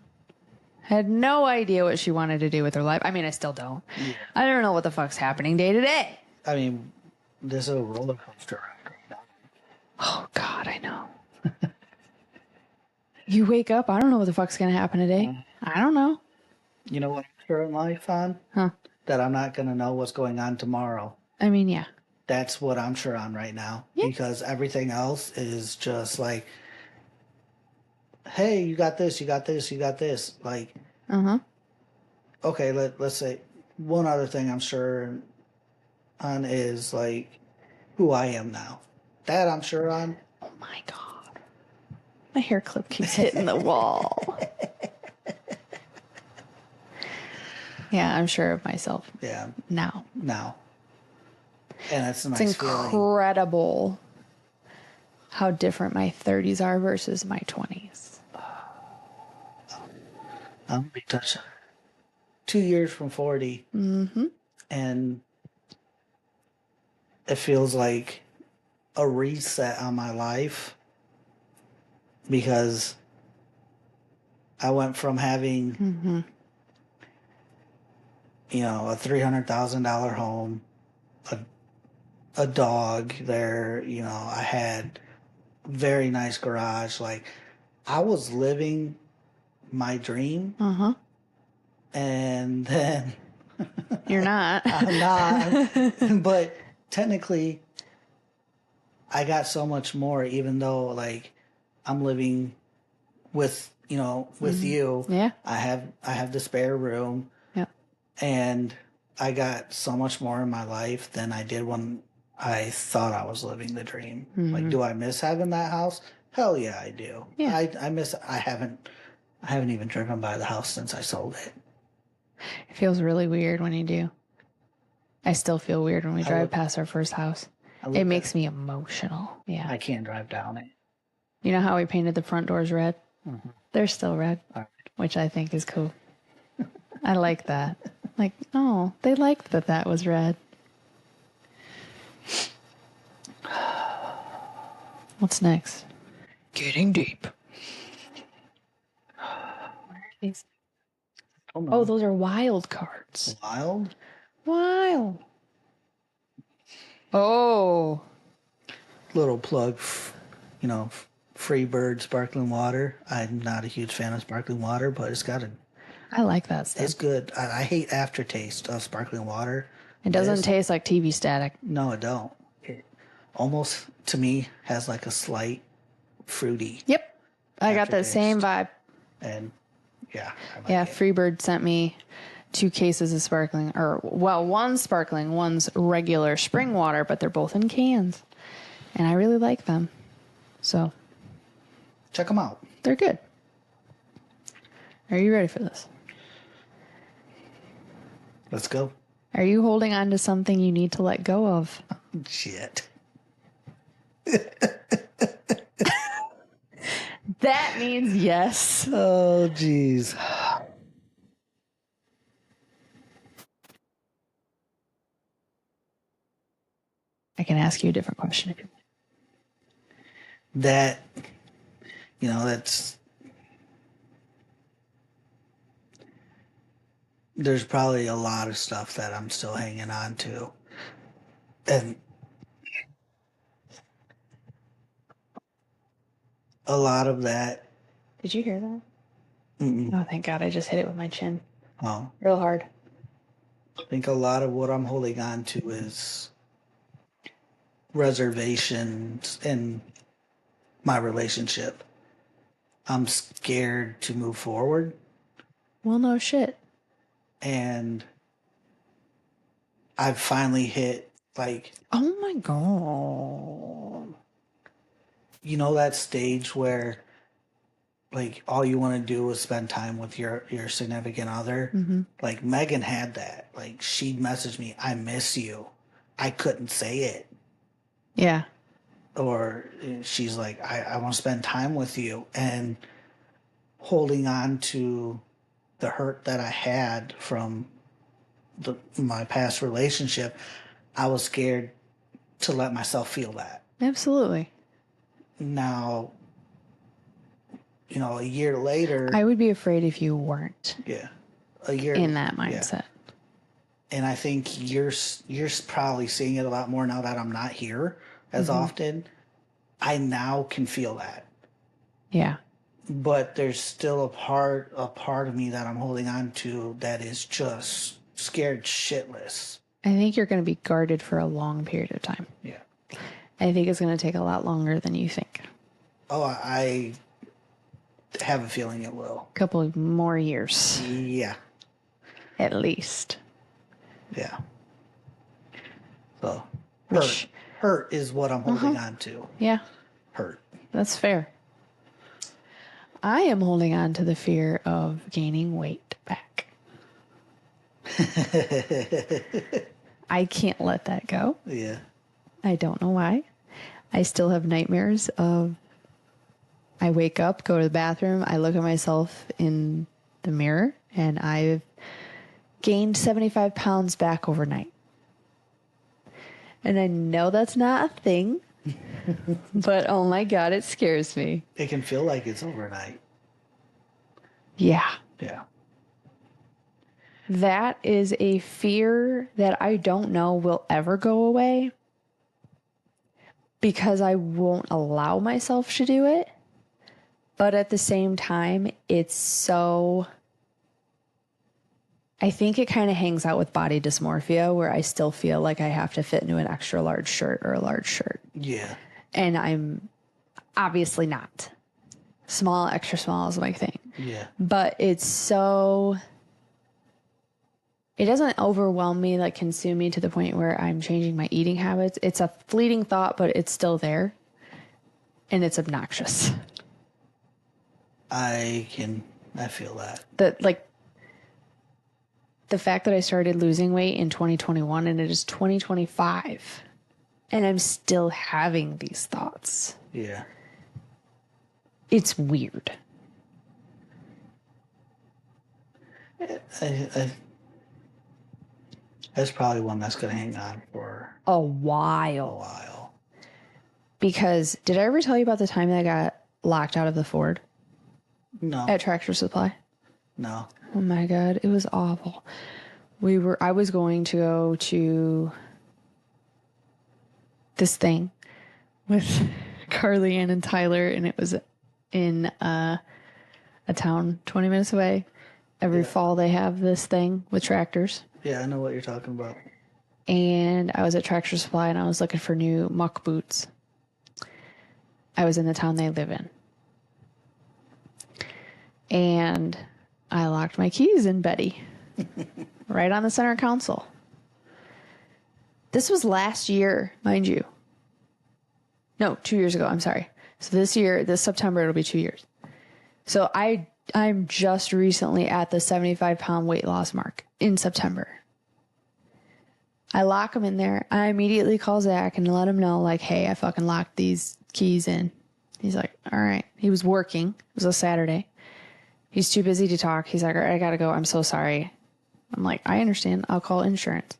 Had no idea what she wanted to do with her life. I mean, I still don't. Yeah. I don't know what the fuck's happening day to day. I mean, there's a roller coaster right now. Oh, God, I know. You wake up, I don't know what the fuck's going to happen today. I don't know. You know what I'm sure in life on? Huh? That I'm not going to know what's going on tomorrow. I mean, yeah. That's what I'm sure on right now. Yeah. Because everything else is just like, hey, you got this, you got this, you got this. Like, okay, let's say one other thing I'm sure on is like who I am now. That I'm sure on. Oh my God. My hair clip keeps hitting the wall. Yeah, I'm sure of myself. Yeah. Now. And that's a nice feeling. It's incredible how different my 30s are versus my 20s. I'm gonna be touching 2 years from 40. And it feels like a reset on my life because I went from having, you know, a $300,000 home, a dog there, you know, I had very nice garage. Like, I was living my dream. Uh-huh. And then You're not. I'm not. But technically, I got so much more, even though like I'm living with with you. Yeah. I have the spare room, Yeah. and I got so much more in my life than I did when I thought I was living the dream. Like, do I miss having that house? Hell yeah, I do. Yeah. I miss. I haven't even driven by the house since I sold it. It feels really weird when you do. I still feel weird when we drive past our first house. It makes me emotional. Yeah. I can't drive down it. You know how we painted the front doors red? Mm-hmm. They're still red, which I think is cool. I like that. Like, oh, they liked that was red. What's next? Getting deep. Where are these? Oh, those are wild cards. Wild? Wild. Oh. Little plug, free bird sparkling water. I'm not a huge fan of sparkling water, but I like that stuff. it's good. I hate aftertaste of sparkling water. It doesn't taste like TV static. No, it don't. It almost, to me, has like a slight fruity. Yep. I got that same vibe. And yeah. Yeah, Freebird sent me 2 cases of sparkling, one's sparkling, one's regular spring water, but they're both in cans. And I really like them. So check them out. They're good. Are you ready for this? Let's go. Are you holding on to something you need to let go of? Shit. That means yes. Oh, jeez. I can ask you a different question if you want. There's probably a lot of stuff that I'm still hanging on to. And a lot of that. Did you hear that? Mm-mm. Oh, thank God. I just hit it with my chin. Oh. Real hard. I think a lot of what I'm holding on to is reservations in my relationship. I'm scared to move forward. Well, no shit. And I've finally hit oh my God. You know that stage where all you want to do is spend time with your significant other? Mm-hmm. Like Megan had that. She'd message me, I miss you. I couldn't say it. Yeah. Or she's like, I want to spend time with you. And holding on to the hurt that I had from my past relationship, I was scared to let myself feel that. Absolutely. Now, a year later, I would be afraid if you weren't. Yeah. A year in that mindset. Yeah. And I think you're probably seeing it a lot more now that I'm not here as often. I now can feel that. Yeah. But there's still a part of me that I'm holding on to that is just scared shitless. I think you're going to be guarded for a long period of time. Yeah. I think it's going to take a lot longer than you think. Oh, I have a feeling it will. A couple of more years. Yeah. At least. Yeah. So, hurt is what I'm holding on to. Yeah. Hurt. That's fair. I am holding on to the fear of gaining weight back. I can't let that go. Yeah. I don't know why. I still have nightmares of I wake up, go to the bathroom, I look at myself in the mirror, and I've gained 75 pounds back overnight. And I know that's not a thing, but oh my God, it scares me. It can feel like it's overnight. Yeah. Yeah. That is a fear that I don't know will ever go away because I won't allow myself to do it. But at the same time, it's so... I think it kind of hangs out with body dysmorphia, where I still feel like I have to fit into an extra large shirt or a large shirt. Yeah. And I'm obviously not. Small, extra small is my thing. Yeah. But it's so... It doesn't overwhelm me, like consume me to the point where I'm changing my eating habits. It's a fleeting thought, but it's still there. And it's obnoxious. I feel that. The fact that I started losing weight in 2021 and it is 2025 and I'm still having these thoughts. Yeah. It's weird. That's probably one that's going to hang on for a while. Because did I ever tell you about the time that I got locked out of the Ford? No. At Tractor Supply? No. Oh my God, it was awful. I was going to go to this thing with Carly Ann and Tyler, and it was in a town 20 minutes away. Every fall they have this thing with tractors. Yeah, I know what you're talking about. And I was at Tractor Supply and I was looking for new muck boots. I was in the town they live in. And I locked my keys in Betty. Right on the center console. This was last year, mind you. No, 2 years ago, I'm sorry. So this September, it'll be 2 years. So I'm just recently at the 75-pound weight loss mark in September. I lock him in there. I immediately call Zach and let him know, like, hey, I fucking locked these keys in. He's like, all right. He was working. It was a Saturday. He's too busy to talk. He's like, all right, I gotta go. I'm so sorry. I'm like, I understand. I'll call insurance.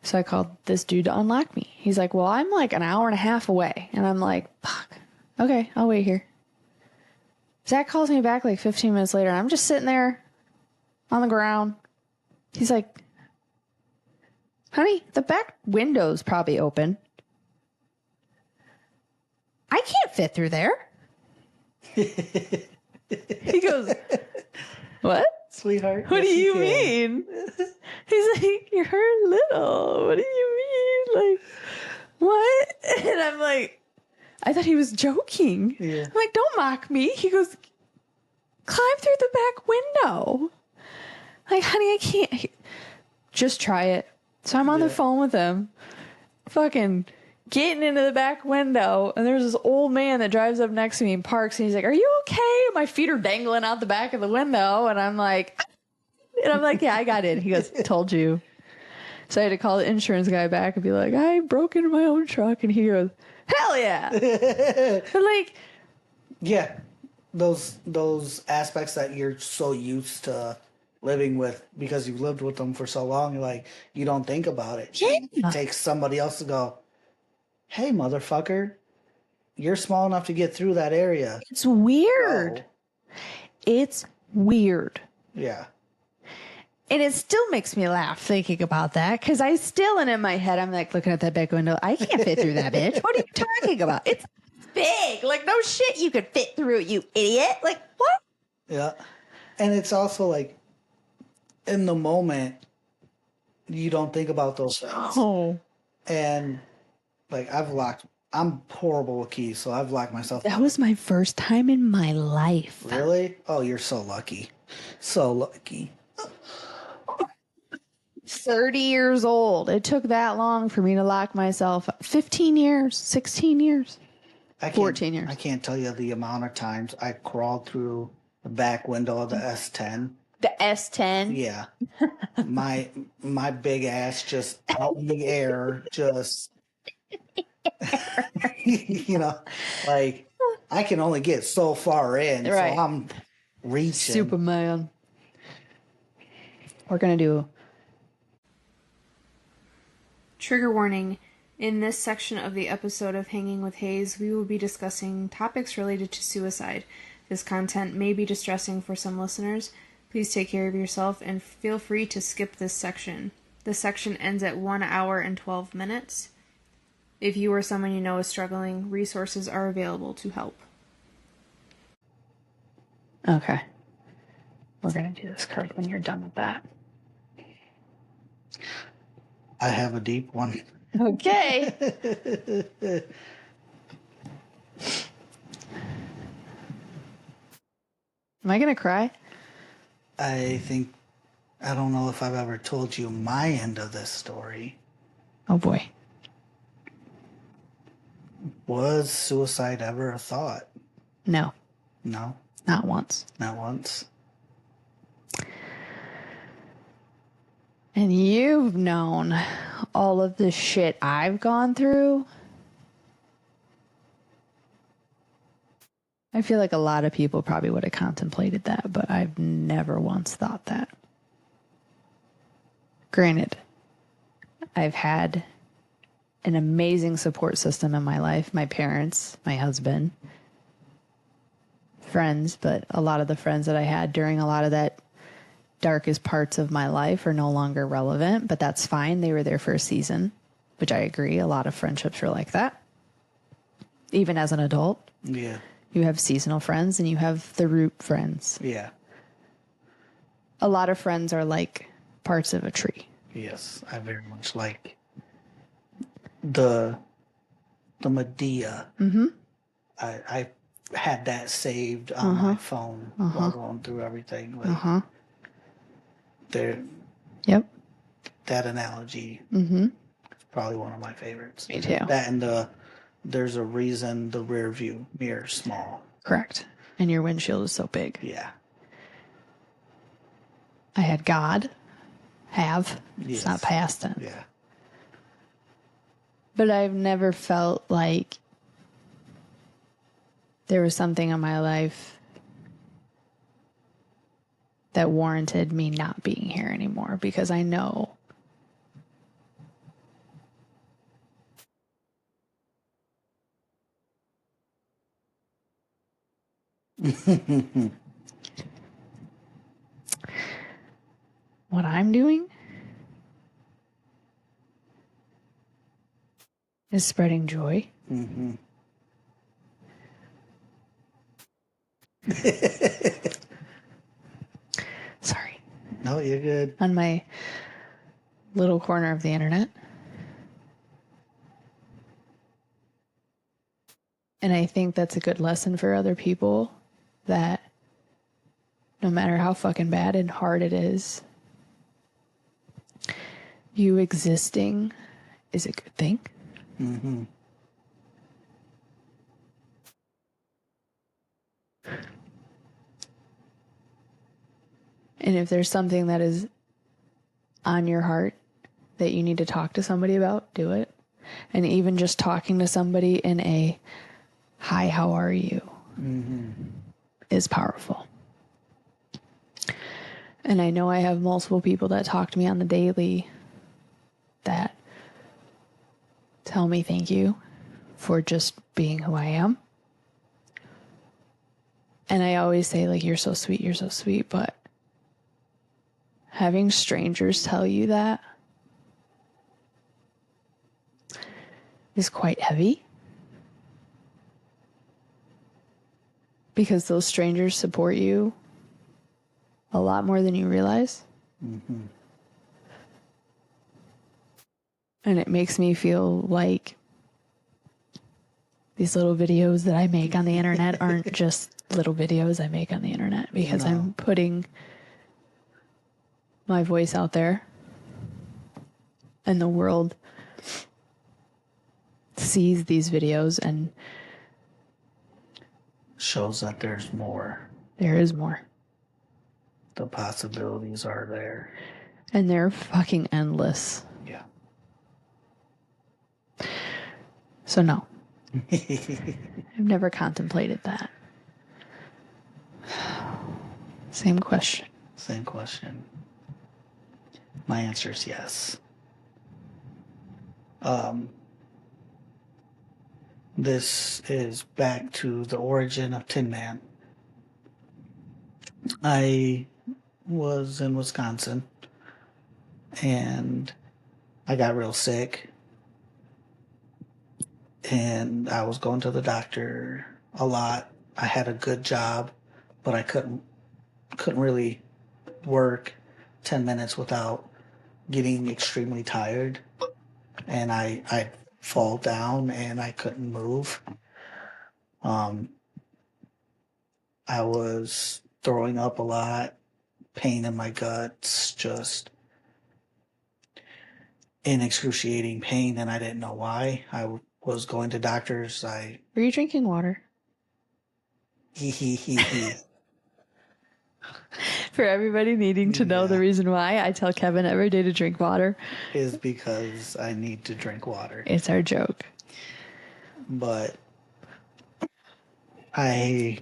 So I called this dude to unlock me. He's like, well, I'm like an hour and a half away. And I'm like, fuck. Okay, I'll wait here. Zach calls me back like 15 minutes later. And I'm just sitting there on the ground. He's like, honey, the back window's probably open. I can't fit through there. He goes, what? Sweetheart. What do you mean? He's like, you're little. What do you mean? Like, what? And I'm like, I thought he was joking. Yeah. I'm like, don't mock me. He goes, climb through the back window. Like, honey, I can't. Just try it. So I'm on the phone with him, fucking getting into the back window, and there's this old man that drives up next to me and parks, and he's like, are you okay? My feet are dangling out the back of the window, and I'm like, yeah, I got in. He goes, told you. So I had to call the insurance guy back and be like, I broke into my own truck, and he goes, hell yeah. But like, yeah, those aspects that you're so used to living with because you've lived with them for so long, you're like, you don't think about it. Yeah. It takes somebody else to go, hey, motherfucker, you're small enough to get through that area. It's weird. Oh. It's weird. Yeah. And it still makes me laugh thinking about that, because I still, and in my head, I'm like looking at that back window. I can't fit through that bitch. What are you talking about? It's big. Like, no shit you could fit through it, you idiot. Like, what? Yeah. And it's also like, in the moment, you don't think about those things. Oh. And like, I'm horrible with keys, so I've locked myself. That was my first time in my life. Really? Oh, you're so lucky. So lucky. 30 years old. It took that long for me to lock myself up. 15 years, 16 years, 14 years. I can't tell you the amount of times I crawled through the back window of the S10. The S10? Yeah. my big ass just out in the air, just, you know, like, I can only get so far in, right. So I'm reaching. Superman. We're going to do... Trigger warning. In this section of the episode of Hanging with Hayes, we will be discussing topics related to suicide. This content may be distressing for some listeners. Please take care of yourself and feel free to skip this section. This section ends at 1 hour and 12 minutes. If you or someone you know is struggling, resources are available to help. Okay. We're going to do this card when you're done with that. I have a deep one. Okay. Am I going to cry? I don't know if I've ever told you my end of this story. Oh boy. Was suicide ever a thought? No. No. Not once. Not once. And you've known all of the shit I've gone through. I feel like a lot of people probably would have contemplated that, but I've never once thought that. Granted, I've had an amazing support system in my life. My parents, my husband, friends, but a lot of the friends that I had during a lot of that darkest parts of my life are no longer relevant, but that's fine. They were there for a season, which I agree. A lot of friendships are like that. Even as an adult. Yeah. You have seasonal friends and you have the root friends. Yeah. A lot of friends are like parts of a tree. Yes. I very much like the Medea. Mm-hmm. I had that saved on my phone while going through everything. Like there. Yep. That analogy Mm-hmm. is probably one of my favorites. Me too. That and there's a reason the rear view mirror's small. Correct. And your windshield is so big. Yeah. I had God. Have. Yes. It's not past tense. Yeah. But I've never felt like there was something in my life that warranted me not being here anymore, because I know what I'm doing is spreading joy. Mm-hmm. Sorry. No, you're good. On my little corner of the internet. And I think that's a good lesson for other people, that no matter how fucking bad and hard it is, you existing is a good thing. Mm-hmm. And if there's something that is on your heart that you need to talk to somebody about, do it. And even just talking to somebody in a hi, how are you, is powerful. And I know I have multiple people that talk to me on the daily that tell me thank you for just being who I am. And I always say, like, you're so sweet, but having strangers tell you that is quite heavy, because those strangers support you a lot more than you realize. Mm-hmm. And it makes me feel like these little videos that I make on the internet aren't just little videos I make on the internet, because I'm putting my voice out there and the world sees these videos and Shows that there's more. there is more. The possibilities are there. And they're fucking endless. Yeah. So no. I've never contemplated that. Same question. Same question. My answer is yes. This is back to the origin of Tin Man. I was in Wisconsin and I got real sick, and I was going to the doctor a lot. I had a good job, but I couldn't really work 10 minutes without getting extremely tired, and I'd fall down and I couldn't move. I was throwing up a lot, pain in my guts, just in excruciating pain, and I didn't know why. I was going to doctors. Were you drinking water? He. For everybody needing to know the reason why I tell Kevin every day to drink water Is because I need to drink water. It's our joke. But I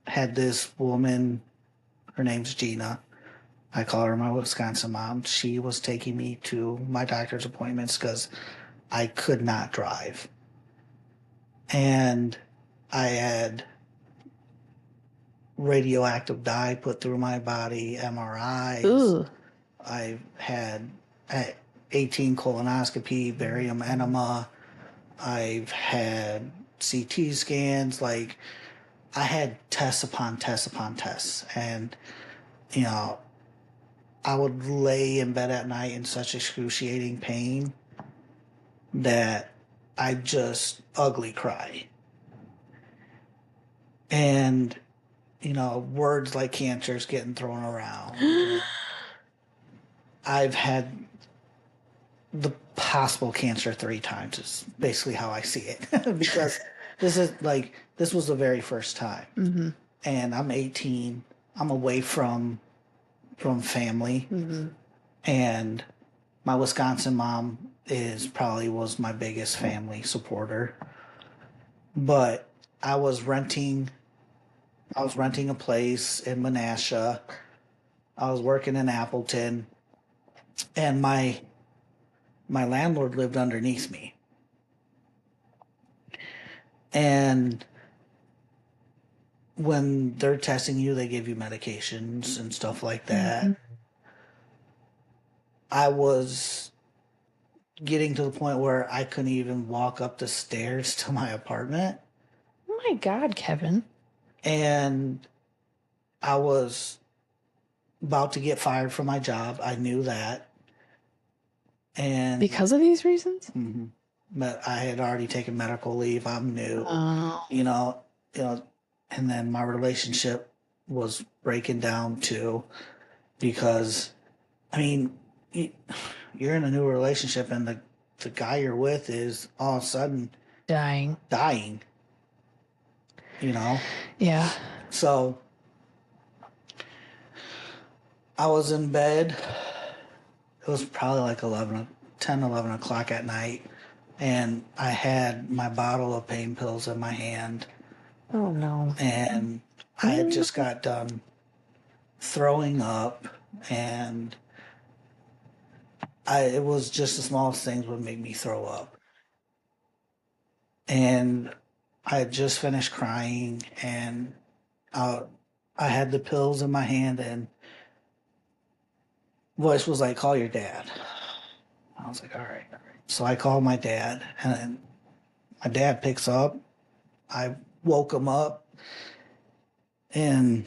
had this woman, her name's Gina. I call her my Wisconsin mom. She was taking me to my doctor's appointments because I could not drive. And I had radioactive dye put through my body, MRIs. Ooh. I've had 18 colonoscopy, barium enema. I've had CT scans. Like, I had tests upon tests upon tests. And, you know, I would lay in bed at night in such excruciating pain that I just ugly cry. And, you know, words like cancer is getting thrown around. I've had the possible cancer 3 times is basically how I see it. Because this was the very first time. Mm-hmm. And I'm 18. I'm away from family. Mm-hmm. And my Wisconsin mom was my biggest family supporter. But I was renting a place in Menasha. I was working in Appleton, and my landlord lived underneath me. And when they're testing you, they give you medications and stuff like that. Mm-hmm. I was getting to the point where I couldn't even walk up the stairs to my apartment. Oh my God, Kevin. And I was about to get fired from my job. I knew that. And because of these reasons? Mm-hmm. But I had already taken medical leave. I'm new. Oh. You know, and then my relationship was breaking down too, because, I mean, you're in a new relationship and the guy you're with is all of a sudden dying. You know? Yeah. So I was in bed. It was probably like 10, 11 o'clock at night. And I had my bottle of pain pills in my hand. Oh, no. And I had just got done throwing up. And it was just the smallest things would make me throw up. And I had just finished crying. And I had the pills in my hand. And voice was like, call your dad. I was like, all right. So I called my dad, and my dad picks up. I woke him up, and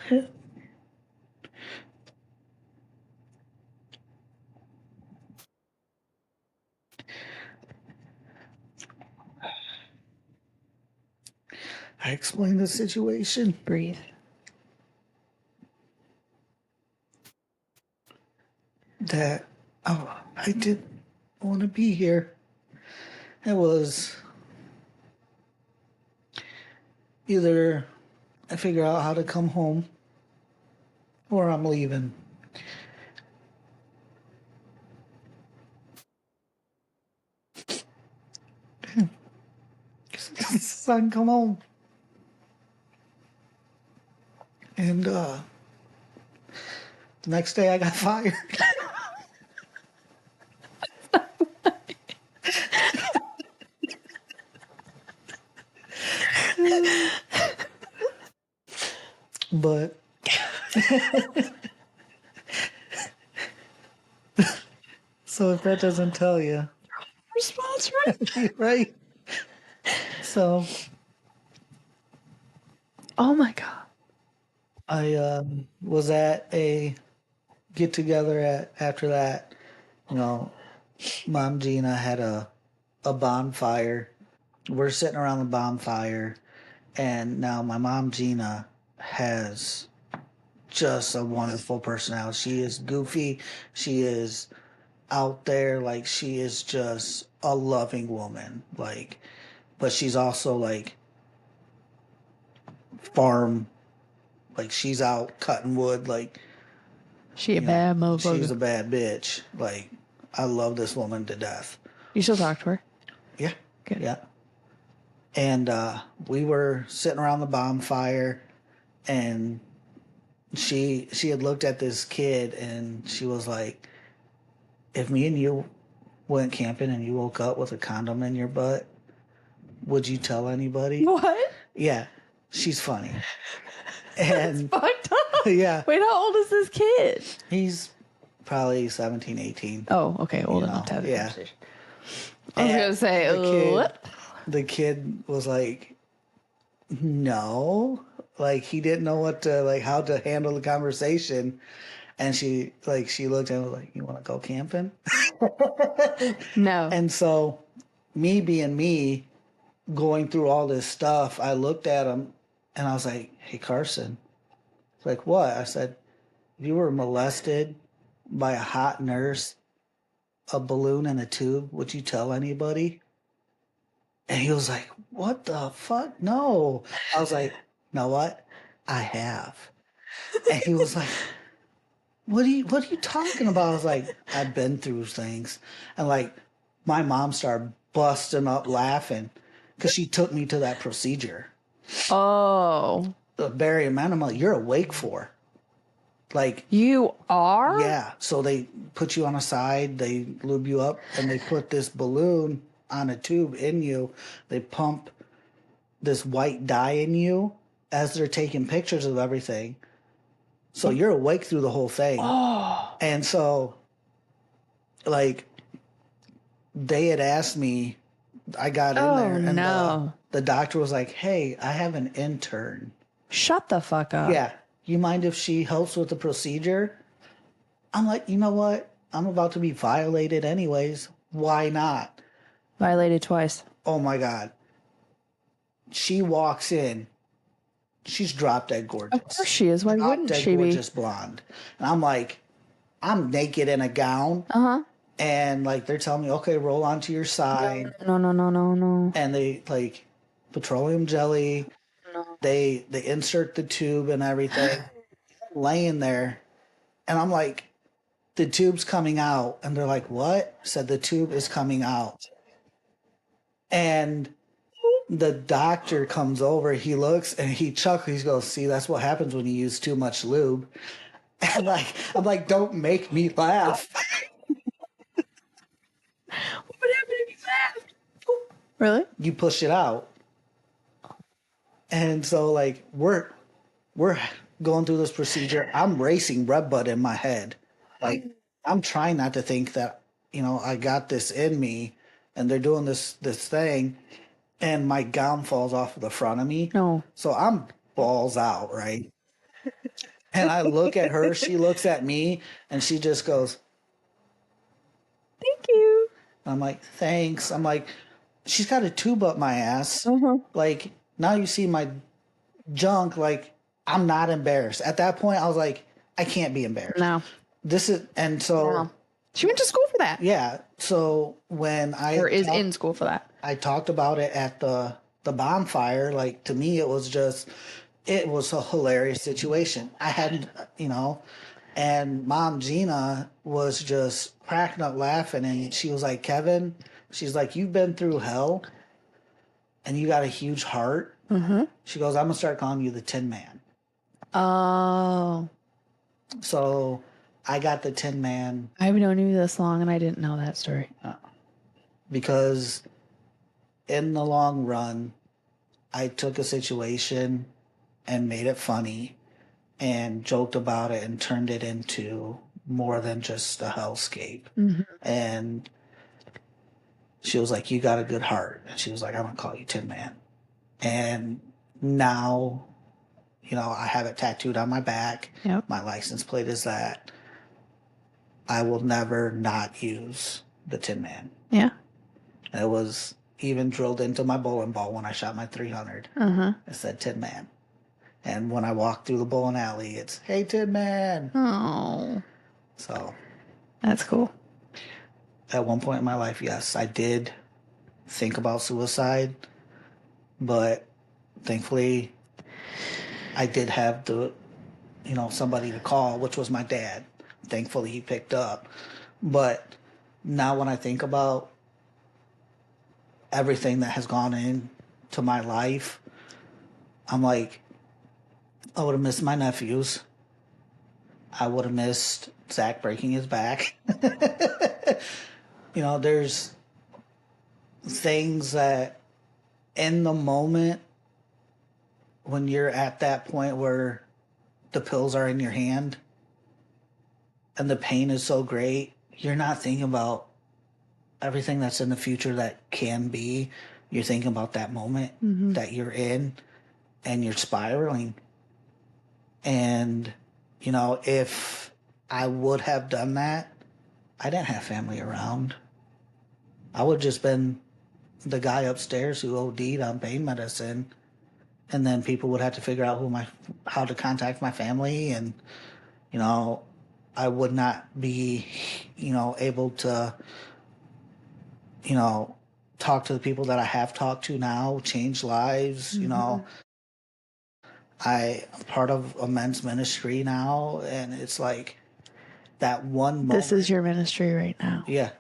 I explained the situation. Breathe. That I didn't want to be here. It was either I figure out how to come home or I'm leaving. Son, come home. And the next day I got fired. But so if that doesn't tell you, Response, right? right? So Oh my God. I was at a get together after that. You know, Mom Gina had a bonfire. We're sitting around the bonfire, and now my mom Gina has just a wonderful personality. She is goofy. She is out there. Like, she is just a loving woman. Like, but she's also like farm. Like, she's out cutting wood. Like, She a bad motherfucker. she's a bad bitch. Like, I love this woman to death. You still talk to her? Yeah. Good. Yeah. And we were sitting around the bonfire, and she had looked at this kid, and she was like, if me and you went camping and you woke up with a condom in your butt, would you tell anybody? What? Yeah, she's funny. And Fucked up. yeah, Wait, how old is this kid? he's probably 17, 18. Oh, okay. Old You enough to know, have a yeah. conversation. I was And going to say, what? the kid was like, no. Like, he didn't know what to, like, how to handle the conversation. And she looked at him like, you want to go camping? No. And so, me being me, going through all this stuff, I looked at him and I was like, hey, Carson. He's like, what? I said, if you were molested by a hot nurse, a balloon and a tube, would you tell anybody? And he was like, what the fuck? No. I was like, you know what? I have. And he was like, what are you talking about? I was like, I've been through things. And like, my mom started busting up laughing because she took me to that procedure. Oh. The barium enema, you're awake for. Like, You are? yeah. So they put you on a side, they lube you up, and they put this balloon on a tube in you. They pump this white dye in you as they're taking pictures of everything. So you're awake through the whole thing. Oh. And so, like, they had asked me, I got in there, and no. the doctor was like, hey, I have an intern. Shut the fuck up. Yeah. You mind if she helps with the procedure? I'm like, you know what? I'm about to be violated anyways. Why not? Violated twice. Oh my God. She walks in. She's drop dead gorgeous. Of course she is. Why wouldn't she be? Gorgeous blonde. And I'm like, I'm naked in a gown. Uh-huh. And like, they're telling me, okay, roll onto your side. No. And they like petroleum jelly. No. They insert the tube and everything. Laying there. And I'm like, the tube's coming out. And they're like, what? I said, the tube is coming out. And the doctor comes over, he looks and he chuckles. He goes, see, that's what happens when you use too much lube. And like, I'm like, don't make me laugh. What happened if you laughed? Really? You push it out. And so like, we're going through this procedure. I'm racing red butt in my head. Like, I'm trying not to think that, I got this in me and they're doing this thing. And my gown falls off of the front of me. No. So I'm balls out, right? And I look at her, she looks at me, and she just goes, Thank you. I'm like, thanks. I'm like, she's got a tube up my ass. Uh-huh. Like, now you see my junk, like, I'm not embarrassed. At that point, I was like, I can't be embarrassed. No. And so. No. She went to school for that. Yeah. So when is in school for that. I talked about it at the bonfire. Like, to me, it was a hilarious situation. I hadn't, and Mom Gina was just cracking up laughing. And she was like, Kevin, she's like, you've been through hell and you got a huge heart. Mm-hmm. She goes, I'm going to start calling you the Tin Man. Oh. So I got the Tin Man. I've known you this long and I didn't know that story. Because in the long run, I took a situation and made it funny and joked about it and turned it into more than just a hellscape. Mm-hmm. And she was like, you got a good heart. And she was like, I'm going to call you Tin Man. And now, you know, I have it tattooed on my back. Yep. My license plate is that. I will never not use the Tin Man. Yeah. It was even drilled into my bowling ball when I shot my 300. It said Tin Man. And when I walk through the bowling alley, it's, hey, Tin Man. Oh. So. That's cool. At one point in my life, yes, I did think about suicide. But thankfully, I did have somebody to call, which was my dad. Thankfully, he picked up. But now when I think about everything that has gone into my life, I'm like, I would have missed my nephews. I would have missed Zach breaking his back. There's things that in the moment when you're at that point where the pills are in your hand and the pain is so great, you're not thinking about everything that's in the future that can be. You're thinking about that moment that you're in and you're spiraling. And, if I would have done that, I didn't have family around. I would have just been the guy upstairs who OD'd on pain medicine. And then people would have to figure out how to contact my family. And, I would not be, able to, talk to the people that I have talked to now, change lives. I'm part of a men's ministry now, and it's like that one moment. This is your ministry right now. Yeah.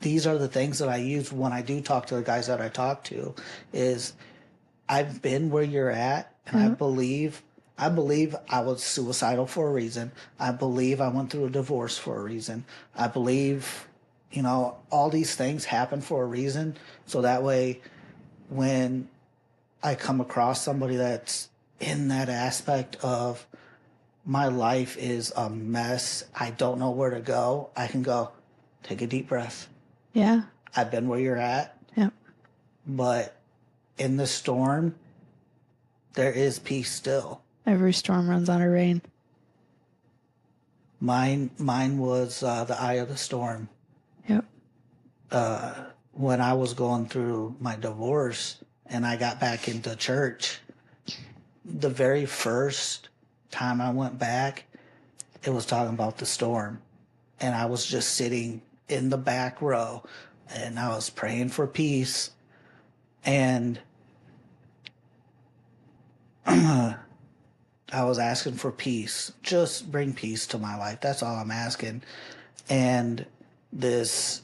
These are the things that I use when I do talk to the guys that I talk to is I've been where you're at, and I believe I was suicidal for a reason. I believe I went through a divorce for a reason. I believe, all these things happen for a reason. So that way, when I come across somebody that's in that aspect of my life is a mess, I don't know where to go, I can go, take a deep breath. Yeah. I've been where you're at. Yep. But in the storm, there is peace still. Every storm runs out of rain. Mine was the eye of the storm. Yep. When I was going through my divorce and I got back into church, the very first time I went back, it was talking about the storm. And I was just sitting in the back row and I was praying for peace. And I was asking for peace. Just bring peace to my life. That's all I'm asking. And this,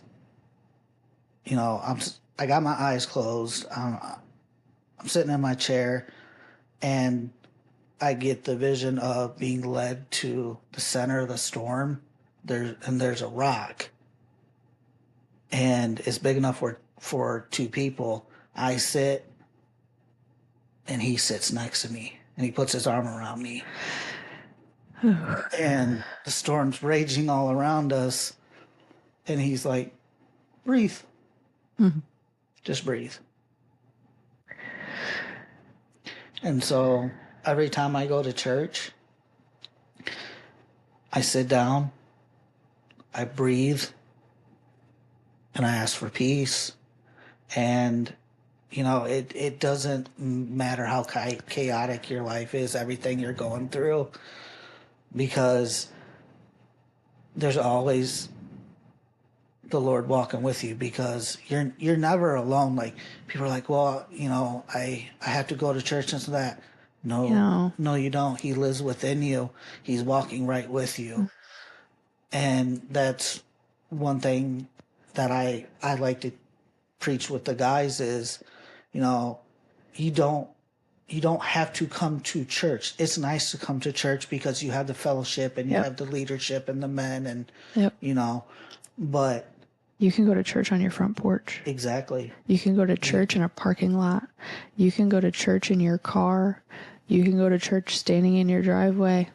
I got my eyes closed. I'm sitting in my chair and I get the vision of being led to the center of the storm. There's a rock. And it's big enough for two people. I sit and he sits next to me and he puts his arm around me. And the storm's raging all around us. And he's like, breathe. Just breathe. And so every time I go to church, I sit down, I breathe, and I ask for peace. And, it doesn't matter how chaotic your life is, everything you're going through, because there's always the Lord walking with you, because you're never alone. Like, people are like, well, I have to go to church and so that. No, you don't. He lives within you. He's walking right with you. And that's one thing that I like to preach with the guys is, you don't have to come to church. It's nice to come to church because you have the fellowship and you have the leadership and the men and, but you can go to church on your front porch. Exactly. You can go to church in a parking lot. You can go to church in your car. You can go to church standing in your driveway.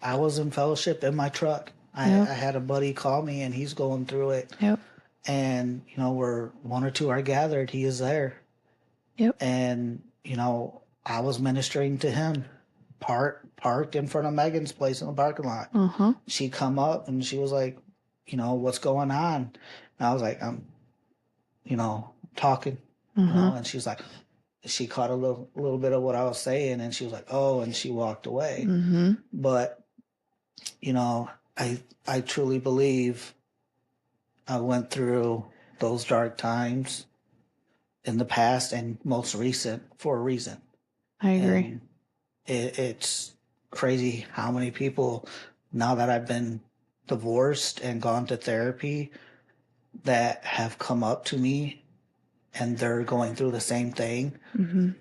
I was in fellowship in my truck. I had a buddy call me and he's going through it. Yep. And, where one or two are gathered, he is there. Yep. And, I was ministering to him, parked in front of Megan's place in the parking lot. Uh-huh. She come up and she was like, what's going on? And I was like, I'm, talking, and she's like, she caught a little bit of what I was saying, and she was like, oh, and she walked away. Mm-hmm. But, I truly believe I went through those dark times in the past and most recent for a reason. I agree. And it's crazy how many people, now that I've been divorced and gone to therapy, that have come up to me and they're going through the same thing. Mm-hmm.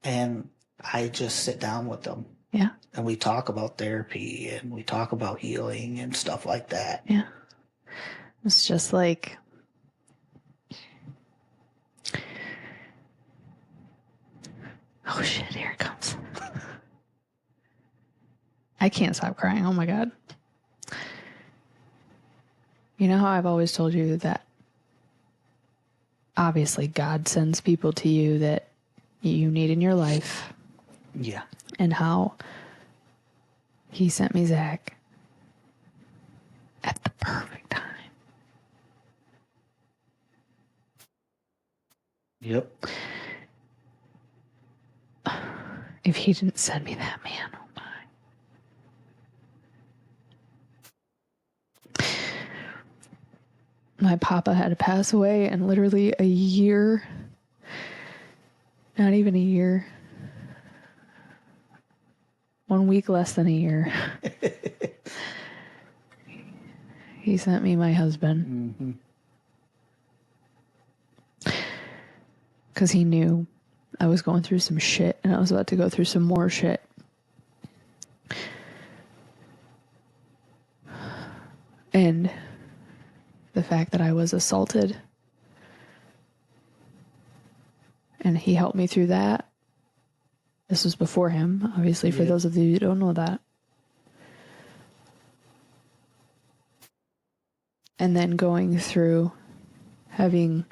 And I just sit down with them. Yeah. And we talk about therapy and we talk about healing and stuff like that. Yeah. It's just like, oh shit, here it comes. I can't stop crying. Oh my God. You know how I've always told you that obviously God sends people to you that you need in your life, Yeah. and how he sent me Zach at the perfect time. Yep. If he didn't send me that man, oh my. My papa had to pass away, and literally a year, not even a year, 1 week less than a year, he sent me my husband. Mm-hmm. Because he knew I was going through some shit and I was about to go through some more shit. And the fact that I was assaulted, and he helped me through that. This was before him, obviously, for those of you who don't know that. And then going through having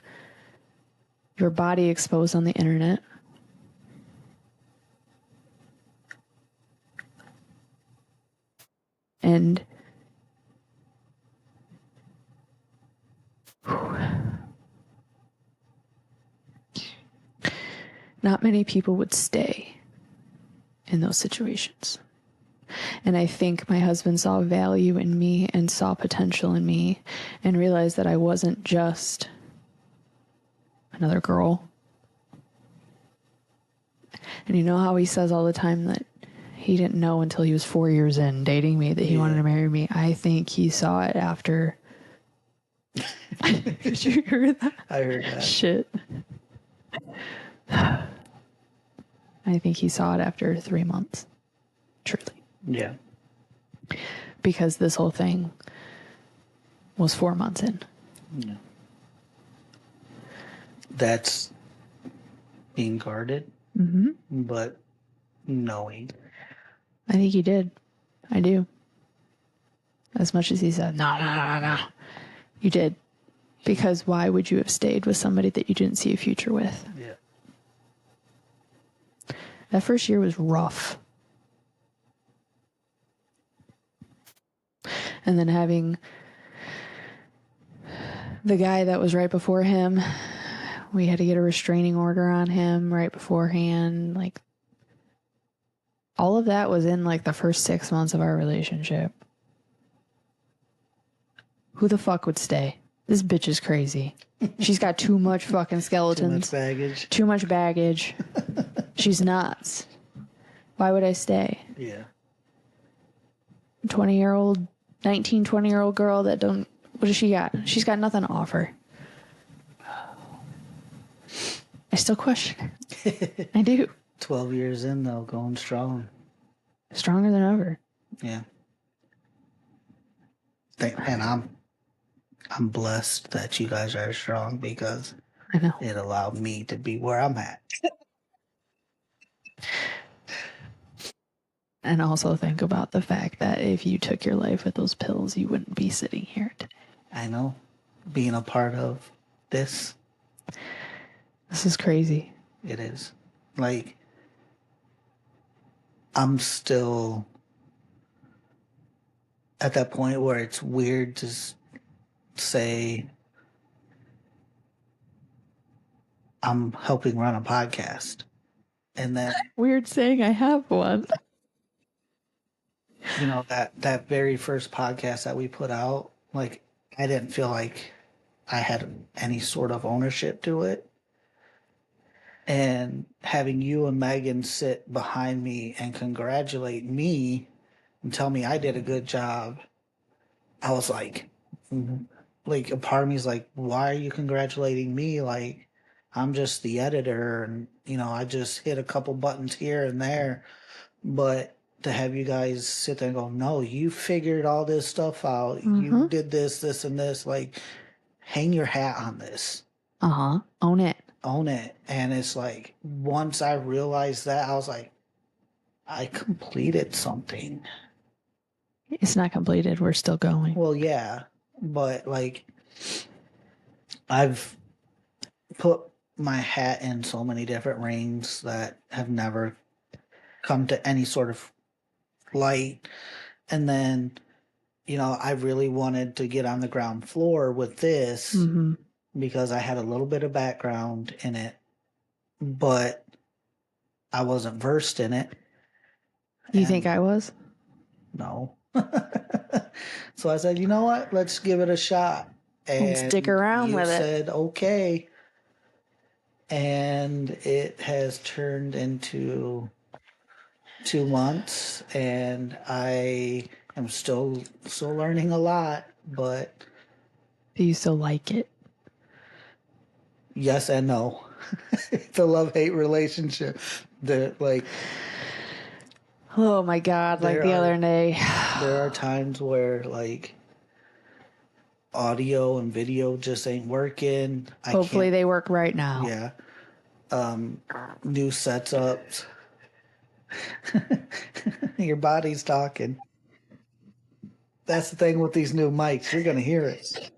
your body exposed on the internet. And not many people would stay in those situations. And I think my husband saw value in me and saw potential in me and realized that I wasn't just another girl. And you know how he says all the time that he didn't know until he was 4 years in dating me that he wanted to marry me? I think he saw it after. Did you hear that? I heard that. Shit. I think he saw it after 3 months. Truly. Yeah. Because this whole thing was 4 months in. Yeah. That's being guarded, but knowing. I think he did. I do. As much as he said, no. You did. Because why would you have stayed with somebody that you didn't see a future with? Yeah. That first year was rough. And then having the guy that was right before him, we had to get a restraining order on him right beforehand. Like, all of that was in like the first 6 months of our relationship. Who the fuck would stay? This bitch is crazy. She's got too much fucking skeletons. Too much baggage. Too much baggage. She's nuts. Why would I stay? Yeah. 20-year-old, 19, 20-year-old girl that don't... What does she got? She's got nothing to offer. I still question it. I do. 12 years in, though, going strong. Stronger than ever. Yeah. And I'm blessed that you guys are strong because I know. it allowed me to be where I'm at. And also think about the fact that if you took your life with those pills, you wouldn't be sitting here today. I know. Being a part of this. This is crazy. It is. Like, I'm still at that point where it's weird to say I'm helping run a podcast. And then, Weird saying I have one. you know, that very first podcast that we put out, like, I didn't feel like I had any sort of ownership to it. And having you and Megan sit behind me and congratulate me and tell me I did a good job, I was like a part of me is like, why are you congratulating me? Like, I'm just the editor, and you know, I just hit a couple buttons here and there. But to have you guys sit there and go, no, you figured all this stuff out. You did this, this, and this. Like, hang your hat on this. Own it. Own it. And it's like, once I realized that, I was like, I completed something. It's not completed. We're still going. Well, yeah, but like, I've put my hat in so many different rings that have never come to any sort of light. And then, you know, I really wanted to get on the ground floor with this because I had a little bit of background in it, but I wasn't versed in it. You think I was? No. So I said, you know what? Let's give it a shot. And stick around with it. Said, okay. And it has turned into 2 months, and I am still learning a lot, but Do you still like it? yes and no. It's a love-hate relationship. Oh my God, like the other day. There are times where like audio and video just ain't working. Hopefully they work right now. Yeah. New setups. Your body's talking. That's the thing with these new mics. You're going to hear it.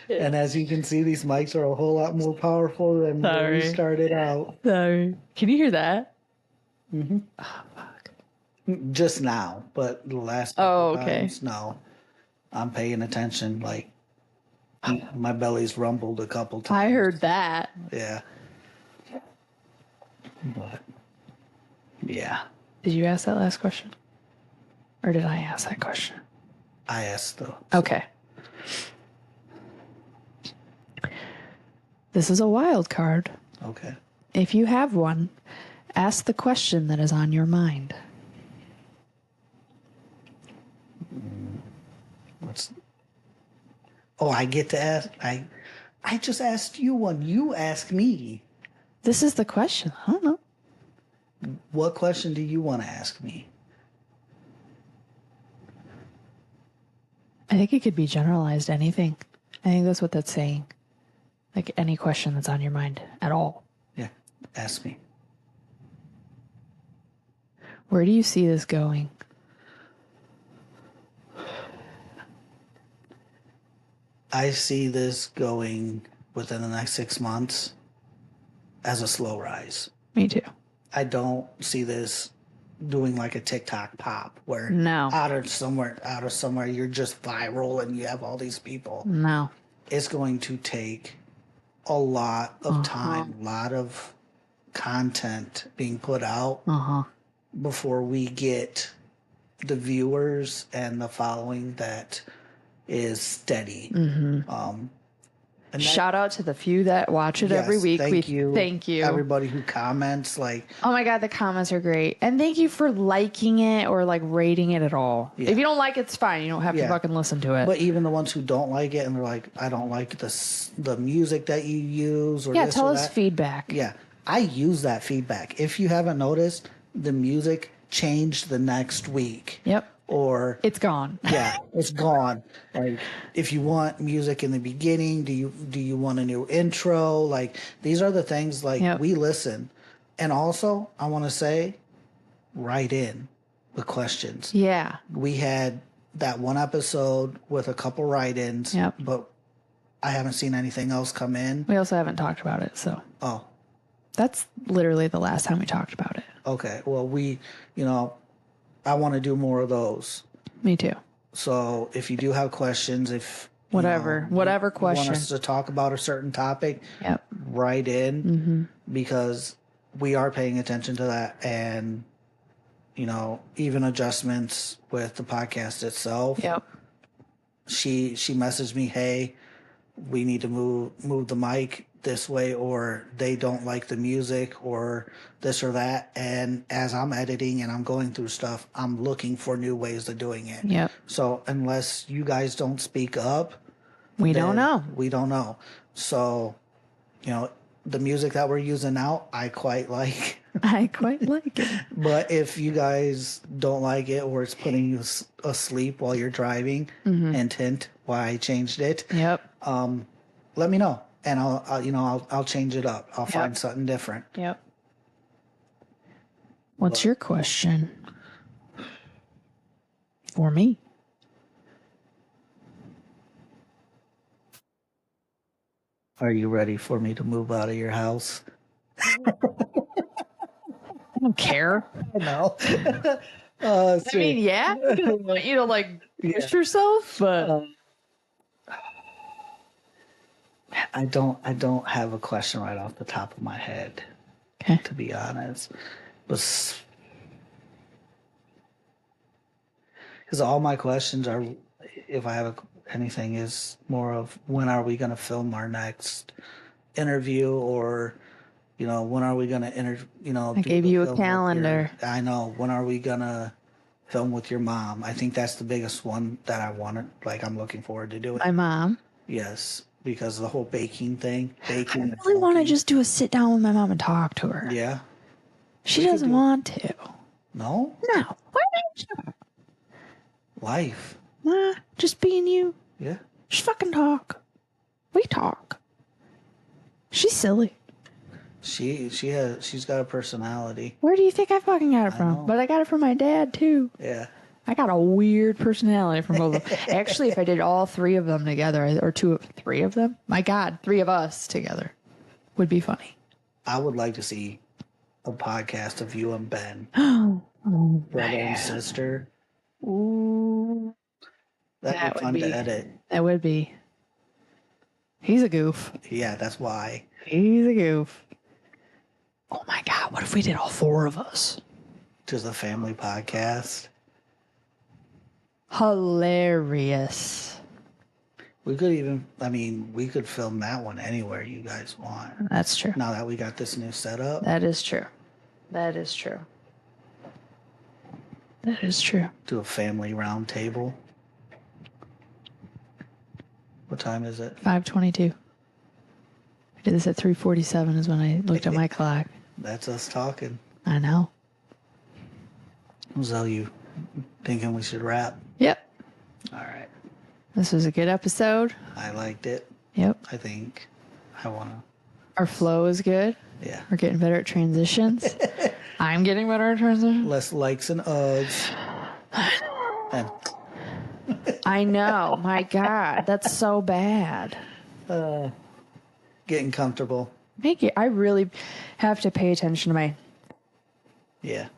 And as you can see, these mics are a whole lot more powerful than when we started out. Sorry. Can you hear that? Mm-hmm. Oh, fuck. Just now, but the last couple times, no. I'm paying attention. Like, my belly's rumbled a couple times. I heard that. Yeah. But, yeah. Did you ask that last question? Or did I ask that question? I asked though. Okay. This is a wild card. Okay. If you have one, ask the question that is on your mind. I get to ask. I just asked you one. You ask me. This is the question. I don't know. What question do you want to ask me? I think it could be generalized, anything. I think that's what that's saying. Like any question that's on your mind at all. Yeah, ask me. Where do you see this going? I see this going within the next 6 months as a slow rise. Me too. I don't see this doing like a TikTok pop where No. out of somewhere you're just viral and you have all these people. No. It's going to take a lot of time, a lot of content being put out before we get the viewers and the following that is steady. And shout out to the few that watch it every week. Thank you. Thank you. Everybody who comments, like, oh my God, the comments are great. And thank you for liking it or like rating it at all. Yeah. If you don't like it, it's fine. You don't have to fucking listen to it. But even the ones who don't like it and they're like, I don't like the music that you use or this tell or us that. feedback. Yeah, I use that feedback. If you haven't noticed, the music changed the next week. Yep. Or it's gone. Yeah, it's gone. Like, if you want music in the beginning, do you want a new intro? Like, these are the things like we listen. And also, I want to say, write in the questions. Yeah. We had that one episode with a couple write-ins. Yep. But I haven't seen anything else come in. We also haven't talked about it, so. Oh. That's literally the last time we talked about it. Okay. Well, I want to do more of those. Me too. So if you do have questions, if whatever question, want us to talk about a certain topic, yep, write in, because we are paying attention to that, and even adjustments with the podcast itself. Yep. She messaged me, hey, we need to move the mic this way, or they don't like the music, or this or that. And as I'm editing and I'm going through stuff, I'm looking for new ways of doing it. Yep. So unless you guys don't speak up, we don't know. We don't know. So, the music that we're using now, I quite like. I quite like it. But if you guys don't like it, or it's putting you asleep while you're driving, and hint why I changed it. Yep. Let me know, and I'll change it up. I'll find something different. Yep. What's your question for me? Are you ready for me to move out of your house? I don't care. I know. I mean, yeah, I don't want you to push yourself, but I don't have a question right off the top of my head. Okay. To be honest, but because all my questions are, if I have anything, is more of when are we going to film our next interview, or when are we going to I gave you a calendar. I know. When are we going to film with your mom? I think that's the biggest one that I wanted. I'm looking forward to doing. My mom? Yes, because the whole baking thing. I really want to just do a sit down with my mom and talk to her. Yeah. She doesn't want to. No? No. Why not? Life. Nah, just being you. Yeah. Just fucking talk. We talk. She's silly. She's got a personality. Where do you think I fucking got it from? know. But I got it from my dad too. Yeah. I got a weird personality from both of them. Actually, if I did all three of them together, or three of them, my God, three of us together would be funny. I would like to see a podcast of you and Ben. Brother and sister. Ooh. That'd be fun to edit. That would be. He's a goof. Yeah, that's why. He's a goof. Oh my God, what if we did all four of us? Just a family podcast. Hilarious. We could film that one anywhere you guys want. That's true. Now that we got this new setup. That is true. That is true. That is true. Do a family round table. What time is it? 5:22. I did this at 3:47 is when I looked at my clock. That's us talking. I know. So you thinking we should wrap? Yep. All right. This was a good episode. I liked it. Yep. I think I want to. Our flow is good. Yeah. We're getting better at transitions. I'm getting better at transitions. Less likes and uggs. And I know. My God, that's so bad. getting comfortable. I really have to pay attention to my. Yeah.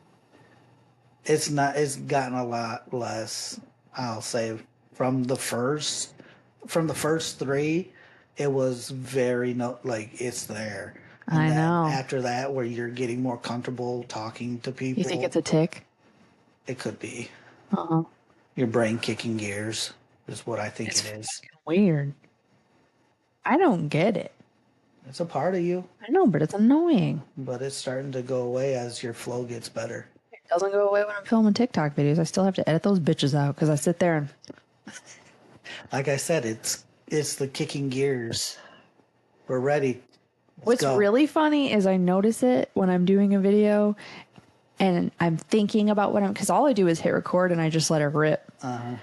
It's gotten a lot less, I'll say, from the first three, it was very it's there. And I then know. After that, where you're getting more comfortable talking to people. You think it's a tick? It could be. Uh-huh. Your brain kicking gears is what I think It's it is. weird. I don't get it. It's a part of you, I know, but it's annoying. but it's starting to go away as your flow gets better. It doesn't go away when I'm filming TikTok videos. I still have to edit those bitches out because I sit there and Like I said, it's the kicking gears. We're ready. what's go. really funny is I notice it when I'm doing a video and I'm thinking about because all I do is hit record and I just let it rip. Uh-huh.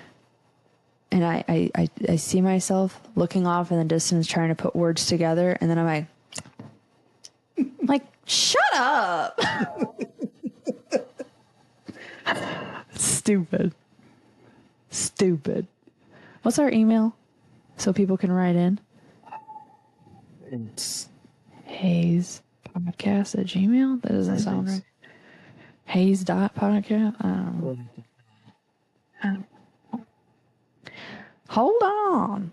And I see myself looking off in the distance trying to put words together. And then I'm like, shut up. Stupid. Stupid. What's our email so people can write in? It's HazePodcast@gmail? That doesn't sound right. Haze.podcast? I don't know. Hold on.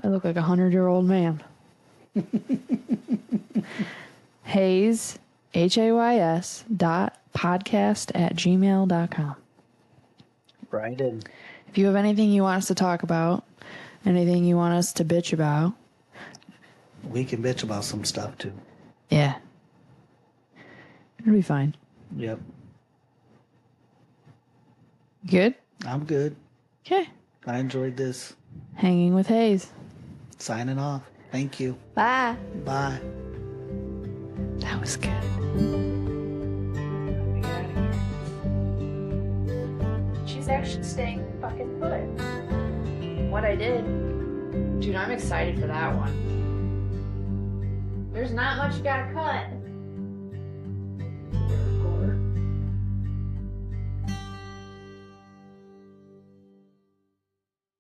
I look like a 100-year-old man. Haze, HAYS .podcast@gmail.com. right in. If you have anything you want us to talk about, anything you want us to bitch about. We can bitch about some stuff too. Yeah. It'll be fine. Yep. Good? I'm good. Okay. I enjoyed this. Hanging with Haze. Signing off. Thank you. Bye. Bye. That was good. She's actually staying fucking put. What I did. Dude, I'm excited for that one. There's not much you gotta cut.